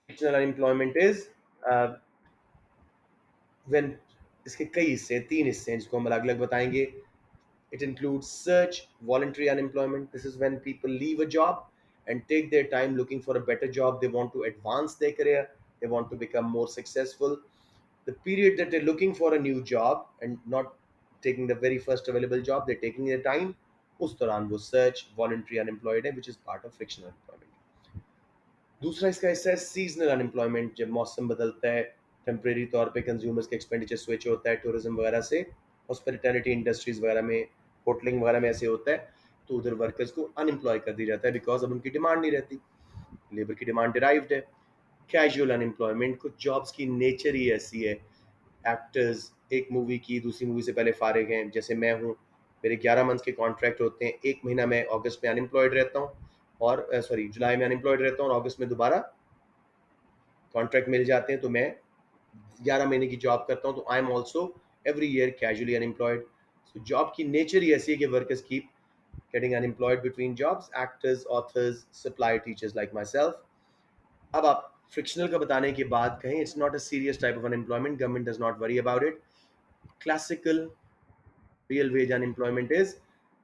Frictional unemployment is when, इसके कई हिस्से हैं, तीन हिस्से हैं जिसको हम अलग अलग बताएंगे. It includes search voluntary unemployment. This is when people leave a job and take their time looking for a better job. They want to advance their career, they want to become more successful. the period that they're looking for a new job and not taking the very first available job, they're taking their time, उस दौरान वो search voluntary unemployed है, which is part of frictional unemployment. दूसरा इसका हिस्सा है seasonal unemployment, जब मौसम बदलता है, टेम्परेरी तौर पे कंज्यूमर्स का एक्सपेंडिचर स्विच होता है टूरिज्म वगैरह से, हॉस्पिटैलिटी इंडस्ट्रीज वगैरह में, होटलिंग वगैरह में ऐसे होता है, तो उधर वर्कर्स को अनएम्प्लॉय कर दिया जाता है बिकॉज अब उनकी डिमांड नहीं रहती, लेबर की डिमांड डिराइव्ड है। कैजुअल अनएम्प्लॉयमेंट, कुछ जॉब्स की नेचर ही ऐसी है, एक्टर्स एक मूवी की दूसरी मूवी से पहले फारिग हैं, जैसे मैं हूँ, मेरे 11 मंथ्स के कॉन्ट्रैक्ट होते हैं, एक महीना मैं अगस्त में अनएम्प्लॉयड रहता हूँ, और सॉरी जुलाई में अनएम्प्लॉयड रहता हूँ और अगस्त में दोबारा कॉन्ट्रैक्ट मिल जाते हैं, तो मैं 11 महीने की जॉब करता हूँ, तो I am also every year casually unemployed. So job की नेचर ही ऐसी है कि workers keep getting unemployed between jobs, actors, authors, supply teachers like myself. अब आप फ्रिक्शनल का बताने के बाद कहें it's not a serious type of unemployment, government does not worry about it. Classical real wage unemployment is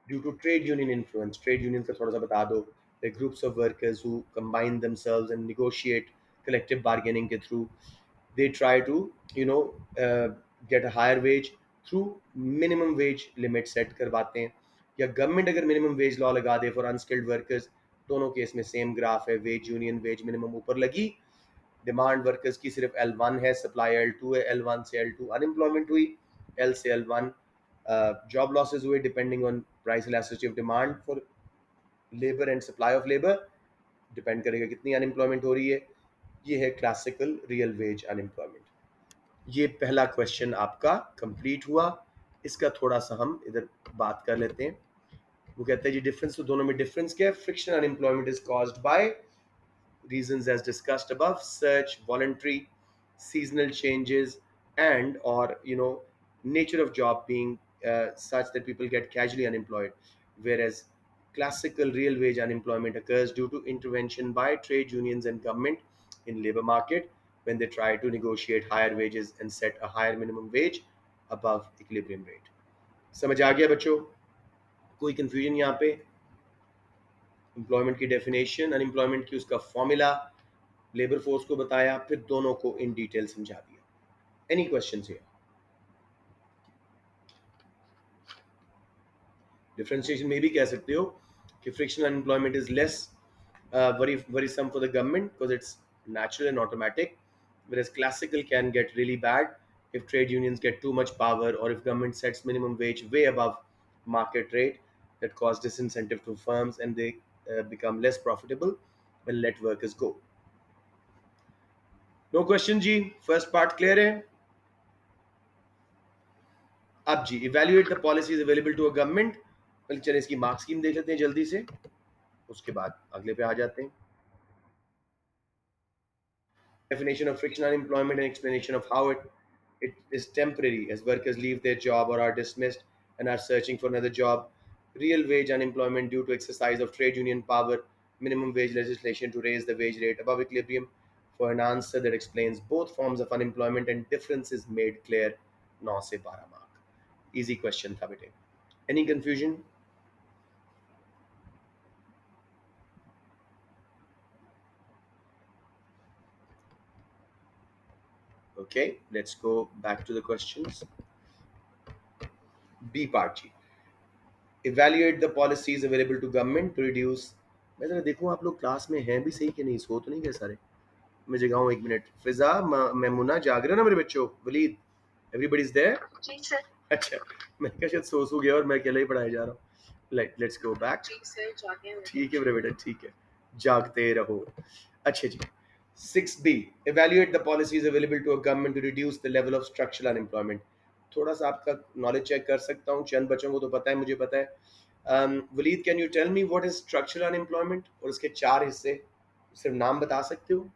due to trade union influence. Trade unions का थोड़ा सा बता दो, the groups of workers who combine themselves and negotiate collective bargaining के through, they try to you know uh, get a higher wage through minimum wage limit set करवाते हैं, या government अगर मिनिमम वेज लॉ लगा दे for unskilled workers, दोनों case में same graph है, veg union veg minimum ऊपर लगी, डिमांड वर्कर्स की सिर्फ L1 है, सप्लाई L2 है, L1 से L2 अनएम्प्लॉयमेंट हुई, L से L1 जॉब लॉसेज हुए, depending on price elasticity of demand for labour and supply of labour, depend करेगा कितनी अनएम्प्लॉयमेंट हो रही है। ये है क्लासिकल रियल वेज अनएम्प्लॉयमेंट। ये पहला क्वेश्चन आपका कंप्लीट हुआ। इसका थोड़ा सा हम इधर बात कर लेते हैं। वो कहते हैं जी डिफरेंस, तो दोनों में डिफरेंस क्या है? Friction unemployment is caused by reasons as discussed above: search, voluntary, seasonal changes, and or nature of job being such that people get casually unemployed, whereas classical real wage unemployment occurs due to intervention by trade unions and government in labor market when they try to negotiate higher wages and set a higher minimum wage above equilibrium rate. समझ आ गया बच्चों? कोई confusion यहाँ पे? Employment की definition, unemployment की उसका formula, labour force को बताया, फिर दोनों को इन डिटेल समझा दिया। Any question here? डिफरेंशिएशन में भी कह सकते हो कि frictional unemployment is less worrisome for the government because it's natural and automatic, whereas classical can get really bad if trade unions get too much power or if government sets minimum wage way above market rate, that cause disincentive to firms and they become less profitable and let workers go. No question जी, first part clear है? अब जी evaluate the policies available to a government, पहले चलिए इसकी mark scheme देख लेते हैं जल्दी से, उसके बाद अगले पे आ जाते हैं। Definition of frictional employment and explanation of how it is temporary as workers leave their job or are dismissed and are searching for another job. Real wage unemployment due to exercise of trade union power, minimum wage legislation to raise the wage rate above equilibrium. For an answer that explains both forms of unemployment and differences made clear, 9 से 12 mark. Easy question था बेटे. Any confusion? Okay, let's go back to the questions. B part ji. Evaluate the policies available to government to reduce. मैं जरा देखूं आप लोग class में हैं भी सही कि नहीं, सो तो नहीं गए सारे? मैं जगाऊं एक मिनट। फिजा, मैमुना जाग रहे हो ना मेरे बच्चों? Waleed, everybody is there? जी सर। अच्छा, मैं क्या शायद सो गया और मैं अकेला ही पढ़ाया जा रहा हूँ। Let's go back. जी सर, जागे हैं। ठीक है मेरे बेटा, ठीक है, जागते रहो। अच्छा जी, 6B, evaluate the policies available to a government to reduce the level of structural unemployment. थोड़ा सा आपका नॉलेज चेक कर सकता हूँ, चंद बच्चों को तो पता है, मुझे पता है। Walid, can you tell me what is structural unemployment और उसके 4 हिस्से, सिर्फ नाम बता सकते हो?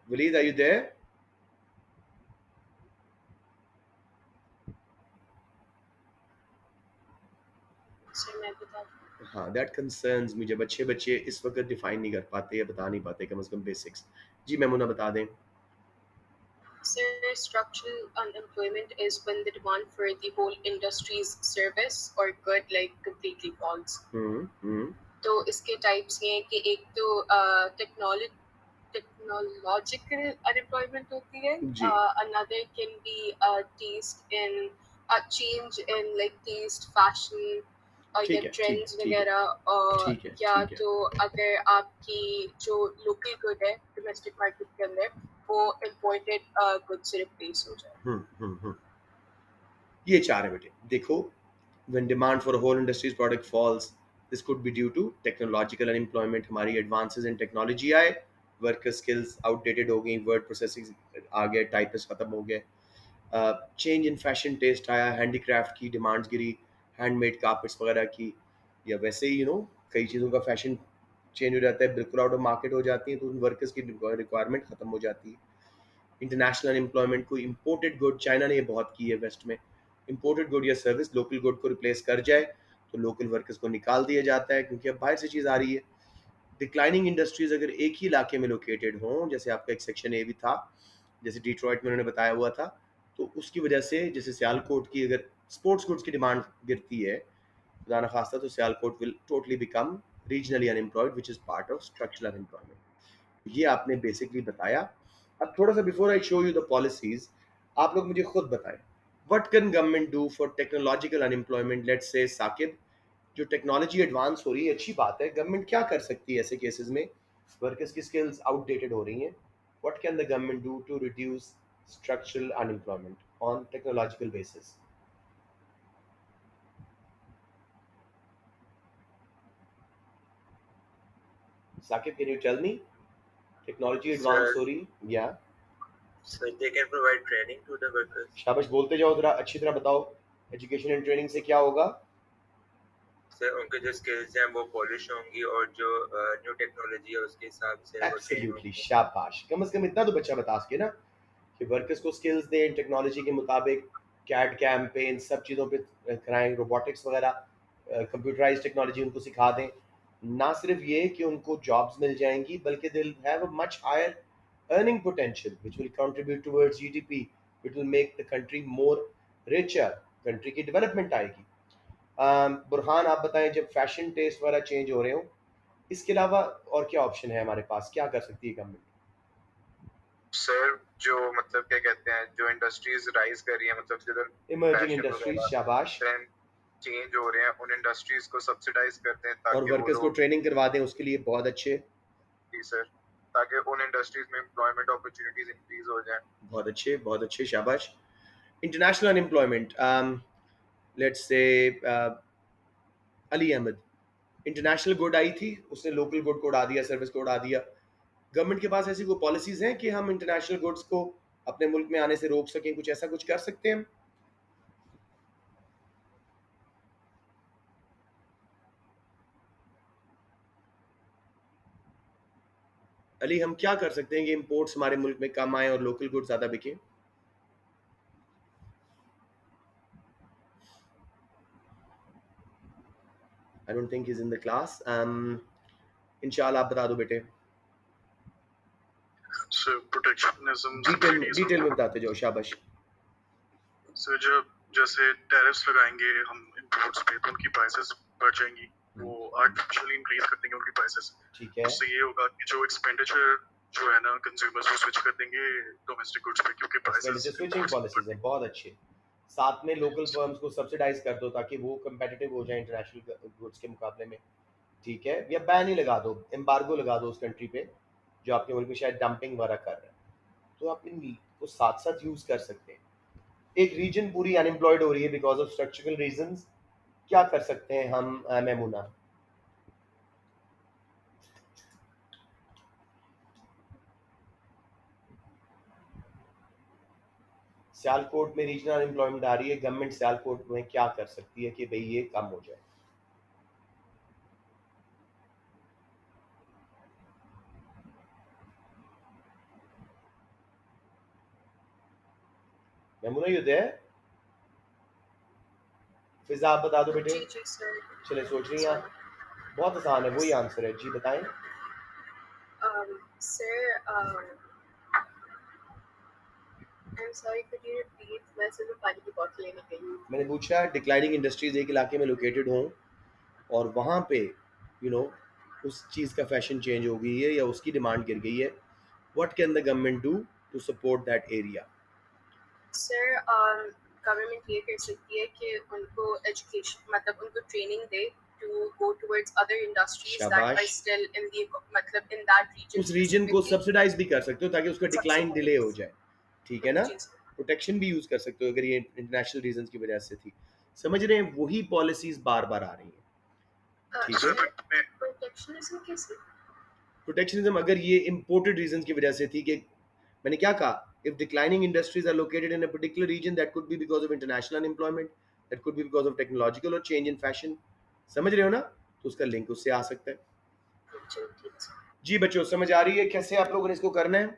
Walid, are you there? Sir मैं बता दूं? हाँ, दैट कंसर्न्स मुझे, बच्चे बच्चे इस वक्त डिफाइन नहीं कर पाते या बता नहीं पाते कम से कम बेसिक्स। जी मैमुना बता दें। Sir, structural unemployment is when the demand for the whole industry's service or good like completely falls. हम्म तो इसके टाइप्स ये हैं कि एक तो टेक्नोलॉजिकल अनएम्प्लॉयमेंट होती है, जी another can be a taste in a change in like taste fashion और या ठीक है ठीक ट्रेंड्स है ठीक है वगैरह, और ठीक है या ठीक है तो अगर आपकी जो लोकल गुड है डोमेस्टिक मार्केट के अंदर वो इम्पोर्टेड गुड से रिप्लेस हो जाए. हम्म ये चार है बेटे देखो when demand for a whole industry's product falls this could be due to technological unemployment हमारी advances in technology आए worker skills outdated हो गई word processing आ गया typist खत्म हो गए चेंज इन फैशन टेस्ट आया हैंडीक्राफ्ट की डिमांड्स गिरी हैंडमेड कारपेट्स वगैरह की या वैसे ही कई चीज़ों का फैशन चेंज हो जाता है बिल्कुल आउट ऑफ मार्केट हो जाती है तो उन वर्कर्स की रिक्वायरमेंट खत्म हो जाती है इंटरनेशनल अनएम्प्लॉयमेंट को इम्पोर्टेड गुड चाइना ने ये बहुत की है वेस्ट में इम्पोर्टेड गुड या सर्विस लोकल गुड को रिप्लेस कर जाए तो लोकल वर्कर्स को निकाल दिया जाता है क्योंकि अब बाहर से चीज़ आ रही है डिक्लाइनिंग इंडस्ट्रीज अगर एक ही इलाके में लोकेटेड हों जैसे आपका एक सेक्शन ए भी था जैसे डिट्रॉइट में उन्होंने बताया हुआ था तो उसकी वजह से जैसे सियालकोट की अगर स्पोर्ट्स गुड्स की डिमांड गिरती है खुदा न खास्ता तो Sialkot will totally become regionally unemployed which is part of structural unemployment ये आपने बेसिकली बताया अब थोड़ा सा before I show you the policies आप लोग मुझे खुद बताएं what can government do for technological unemployment let's say Saqib जो टेक्नोलॉजी एडवांस हो रही है अच्छी बात है गवर्नमेंट क्या कर सकती है ऐसे केसेस में वर्कर्स की स्किल्स आउटडेटेड हो रही हैं what can the government do to reduce structural unemployment on technological basis Saqib can you tell me technology advance Sir, हो रही या so they can provide training to the workers. शाबाश बोलते जाओ जरा अच्छी तरह बताओ एजुकेशन एंड ट्रेनिंग से क्या होगा सर उनके जो स्किल्स हैं वो पॉलिश होंगी और जो न्यू टेक्नोलॉजी है उसके हिसाब से वो ट्रेन एब्सोल्युटली होंगे. शाबाश कम से कम इतना तो बच्चा बता सके ना कि वर्कर्स को स्किल्स दें टेक्नोलॉजी के मुताबिक कैड कैम पे इन सब चीज़ों पे कराएं रोबोटिक्स वगैरह कंप्यूटराइज टेक्नोलॉजी उनको सिखा दें ना सिर्फ ये कि उनको जॉब्स मिल जाएंगी बल्कि they have a much higher earning potential which will contribute towards GDP it will make the country more richer country की डेवलपमेंट आएगी बुरहान आप बताएं जब फैशन टेस्ट वगैरह चेंज हो रहे हो इसके अलावा और क्या ऑप्शन है हमारे पास क्या कर सकती है गवर्नमेंट सर जो मतलब क्या कहते हैं जो इंडस्ट्रीज राइज कर रही है मतलब जिधर इमर्जिंग फैशन इंडस्ट्रीज वगैरह शाबाश ट्रेंड चेंज हो रहे हैं उन इंडस्ट्रीज को सब्सिडाइज करते हैं और ताकि वो वर्कर्स को लोग ट्रेनिंग करवा दें उसके लिए बहुत अच्छे जी सर ताकि उन इंडस्ट्रीज में एम्प्लॉयमेंट अपॉर्चुनिटीज इंक्रीज हो जाए. बहुत अच्छे शाबाश international unemployment let's say Ali Ahmad international good आई थी उसने लोकल गुड को उड़ा दिया सर्विस को उड़ा दिया गवर्नमेंट के पास ऐसी कोई पॉलिसीज हैं कि हम इंटरनेशनल गुड्स को अपने मुल्क में आने से रोक सकें कुछ ऐसा कुछ कर सकते हैं हम अली हम क्या कर सकते हैं कि इंपोर्ट्स हमारे मुल्क में कम आए और लोकल गुड्स ज़्यादा बिकें I don't think is in the class इंशाल्लाह आप बता दो बेटे सर प्रोटेक्शनिज्म सब्सिडीज डिटेल में बताते जाओ शाबाश सर जब जैसे टैरिफ्स लगाएंगे हम इंपोर्ट्स पे तो उनकी प्राइसेस बढ़ जाएंगी वो आर्टिफिशियली इंक्रीज कर देंगे उनकी प्राइसेस ठीक है उससे ये होगा कि जो एक्सपेंडिचर जो है ना कंज्यूमर्स वो स्विच कर देंगे डोमेस्टिक गुड्स पे क्योंकि प्राइसेस एक्सपेंडिचर स्विचिंग इंपोर्ट्स की पॉलिसीज है बढ़ बहुत अच्छे साथ में लोकल फर्म्स को सब्सिडाइज कर दो ताकि वो कंपेटिटिव हो जाए इंटरनेशनल गुड्स के मुकाबले में ठीक है या बैन ही लगा दो एम्बार्गो लगा दो उस कंट्री पे जो आपके मुल्क में शायद डंपिंग वगैरह कर रहे हैं तो आप इन को साथ साथ यूज कर सकते हैं एक रीजन पूरी अनएम्प्लॉयड हो रही है बिकॉज ऑफ स्ट्रक्चरल रीजंस क्या कर सकते हैं हम मैमूना सियालकोट में रीजनल अनएम्प्लॉयमेंट आ रही है गवर्नमेंट सियालकोट में क्या कर सकती है कि भाई ये कम हो जाए मैमूना यू देयर फिजा आप बता दो बेटे जी जी सर. चले सोच रही हैं आप सॉरी. बहुत आसान है वही आंसर है जी बताएं sir, I'm sorry, could you repeat? मैं सिर्फ पानी की बॉटल लेने गई हूँ. मैंने पूछा डिक्लाइनिंग इंडस्ट्रीज एक इलाके में लोकेटेड हों और वहाँ पे उस चीज़ का फैशन चेंज हो गई है या उसकी डिमांड गिर गई है, what can the government do to support that area? Sir government ये कर सकती है कि उनको एजुकेशन मतलब उनको ट्रेनिंग दे to go towards other industries that शाबाश। are still in the मतलब in that region उस रीजन को specifically. सब्सिडाइज भी कर सकते हो ताकि उसका डिक्लाइन डिले हो Subsidize. जाए, ठीक है ना? जी सर. प्रोटेक्शन भी यूज कर सकते हो अगर ये इंटरनेशनल रीजन की वजह से थी। समझ रहे हैं, वही पॉलिसीज बार बार आ रही हैं, ठीक है? सर सर मैं प्रोटेक्शनिज्म कैसे? प्रोटेक्शनिज्म अगर ये इम्पोर्टेड रीजन की वजह से थी कि मैंने क्या कहा, if declining industries are located in a particular region that could be because of international unemployment, that could be because of technological और चेंज इन फैशन। समझ रहे हो ना? तो उसका लिंक उससे आ सकता है। चलो ठीक है. जी बच्चों, समझ आ रही है कैसे आप लोगों ने इसको करना है?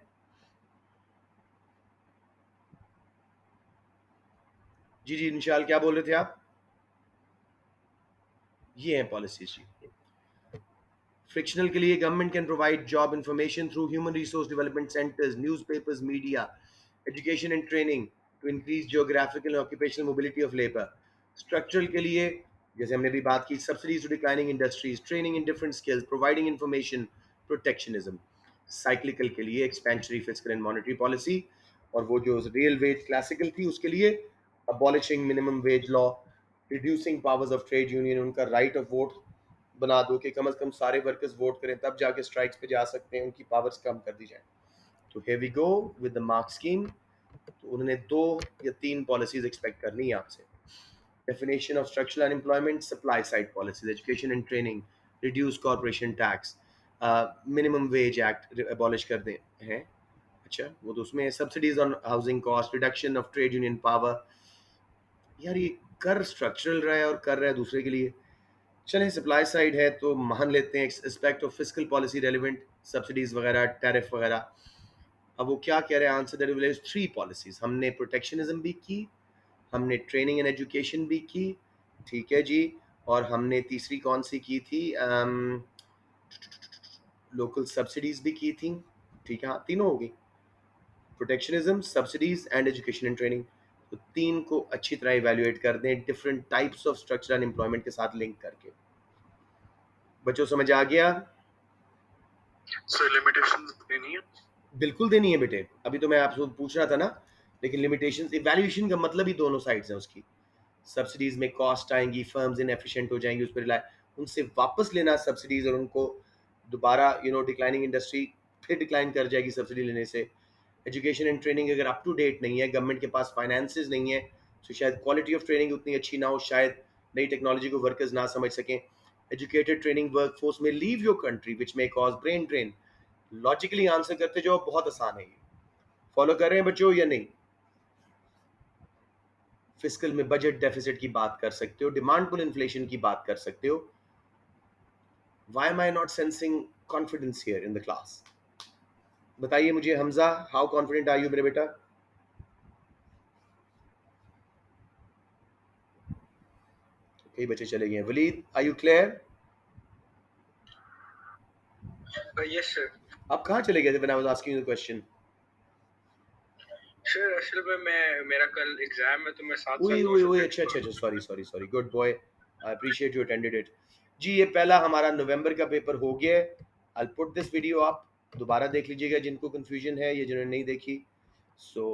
जी जी निशाल, क्या बोल रहे थे आप? ये है पॉलिसीज जी। फ्रिक्शनल के लिए government can provide job information through human resource development centres, newspapers, media, education and training to increase geographical and occupational mobility of labour. Structural के लिए जैसे हमने भी बात की, subsidies to declining industries, training in different skills, providing information, protectionism. Cyclical के लिए expansionary fiscal and monetary policy, और वो जो रियल वेज क्लासिकल थी उसके लिए abolishing minimum wage law, reducing powers of trade union, उनका राइट ऑफ वोट बना दो कि कम से कम सारे वर्कर्स वोट करें तब जाके स्ट्राइक्स पे जा सकते हैं, उनकी पावर्स कम कर दी जाए। तो here we go with the mark scheme। तो उन्होंने 2 या 3 पॉलिसीज एक्सपेक्ट करनी है आपसे। Definition of structural unemployment, supply side policies, education and training, reduce corporation tax, minimum wage act abolish कर दें हैं। अच्छा, वो तो उसमें subsidies on housing cost, reduction of trade union power. यार ये कर स्ट्रक्चरल रहा है और कर रहा है दूसरे के लिए। चलें, सप्लाई साइड है तो मान लेते हैं aspect of fiscal policy relevant, subsidies वगैरह, टैरिफ वगैरह। अब वो क्या कह रहे हैं, आंसर दैट विल 3 पॉलिसीज। हमने प्रोटेक्शनिज्म भी की, हमने ट्रेनिंग एंड एजुकेशन भी की, ठीक है जी, और हमने तीसरी कौन सी की थी, लोकल सब्सिडीज भी की थी, ठीक है? हाँ, तीनों होगी, protectionism, subsidies and education and training. तो 3 को अच्छी तरह इवेल्युएट कर दें different types of structural unemployment के साथ लिंक करके। बच्चों समझ आ गया? सर लिमिटेशंस देनी है. बिल्कुल देनी है बेटे, अभी तो मैं आपसे पूछ रहा था ना। लेकिन लिमिटेशंस, इवैल्यूएशन का मतलब ही दोनों साइड्स है उसकी। सब्सिडीज में कॉस्ट आएंगी, फर्म्स इनएफिशिएंट हो जाएंगी, उस पर रिलाय, उनसे वापस लेना सब्सिडीज और उनको दोबारा डिक्लाइनिंग इंडस्ट्री फिर डिक्लाइन कर जाएगी सब्सिडी लेने से। एजुकेशन एंड ट्रेनिंग अगर अप टू डेट नहीं है, गवर्नमेंट के पास फाइनेंसेस नहीं है, तो शायद क्वालिटी ऑफ ट्रेनिंग उतनी अच्छी ना हो, शायद नई टेक्नोलॉजी को वर्कर्स ना समझ सकें। एजुकेटेड ट्रेनिंग वर्कफोर्स में leave your country which may cause brain drain. Logically answer करते जाओ, बहुत आसान है ये। फॉलो कर रहे हैं बच्चों या नहीं? फिस्कल में बजट डेफिसिट की बात कर सकते हो, डिमांड पुल इन्फ्लेशन की बात कर सकते हो। Why am I not sensing confidence here in the class? बताइए मुझे Hamza, how confident are you मेरे बेटा? कई बच्चे चले गए हैं। Walid, are you clear? Yes sir. आप कहाँ चले गए थे when I was asking you the question? Sir असल में मेरा कल एग्जाम है तो मैं साथ ओए साथ दो ओए ओए, सब्जेक्ट्स अच्छा अच्छा पढ़ अच्छा, रहा sorry sorry sorry, good boy, I appreciate you attended it. जी, ये पहला हमारा नवंबर का पेपर हो गया है। आई पुट दिस वीडियो, आप दोबारा देख लीजिएगा जिनको कंफ्यूजन है या जिन्होंने नहीं देखी। सो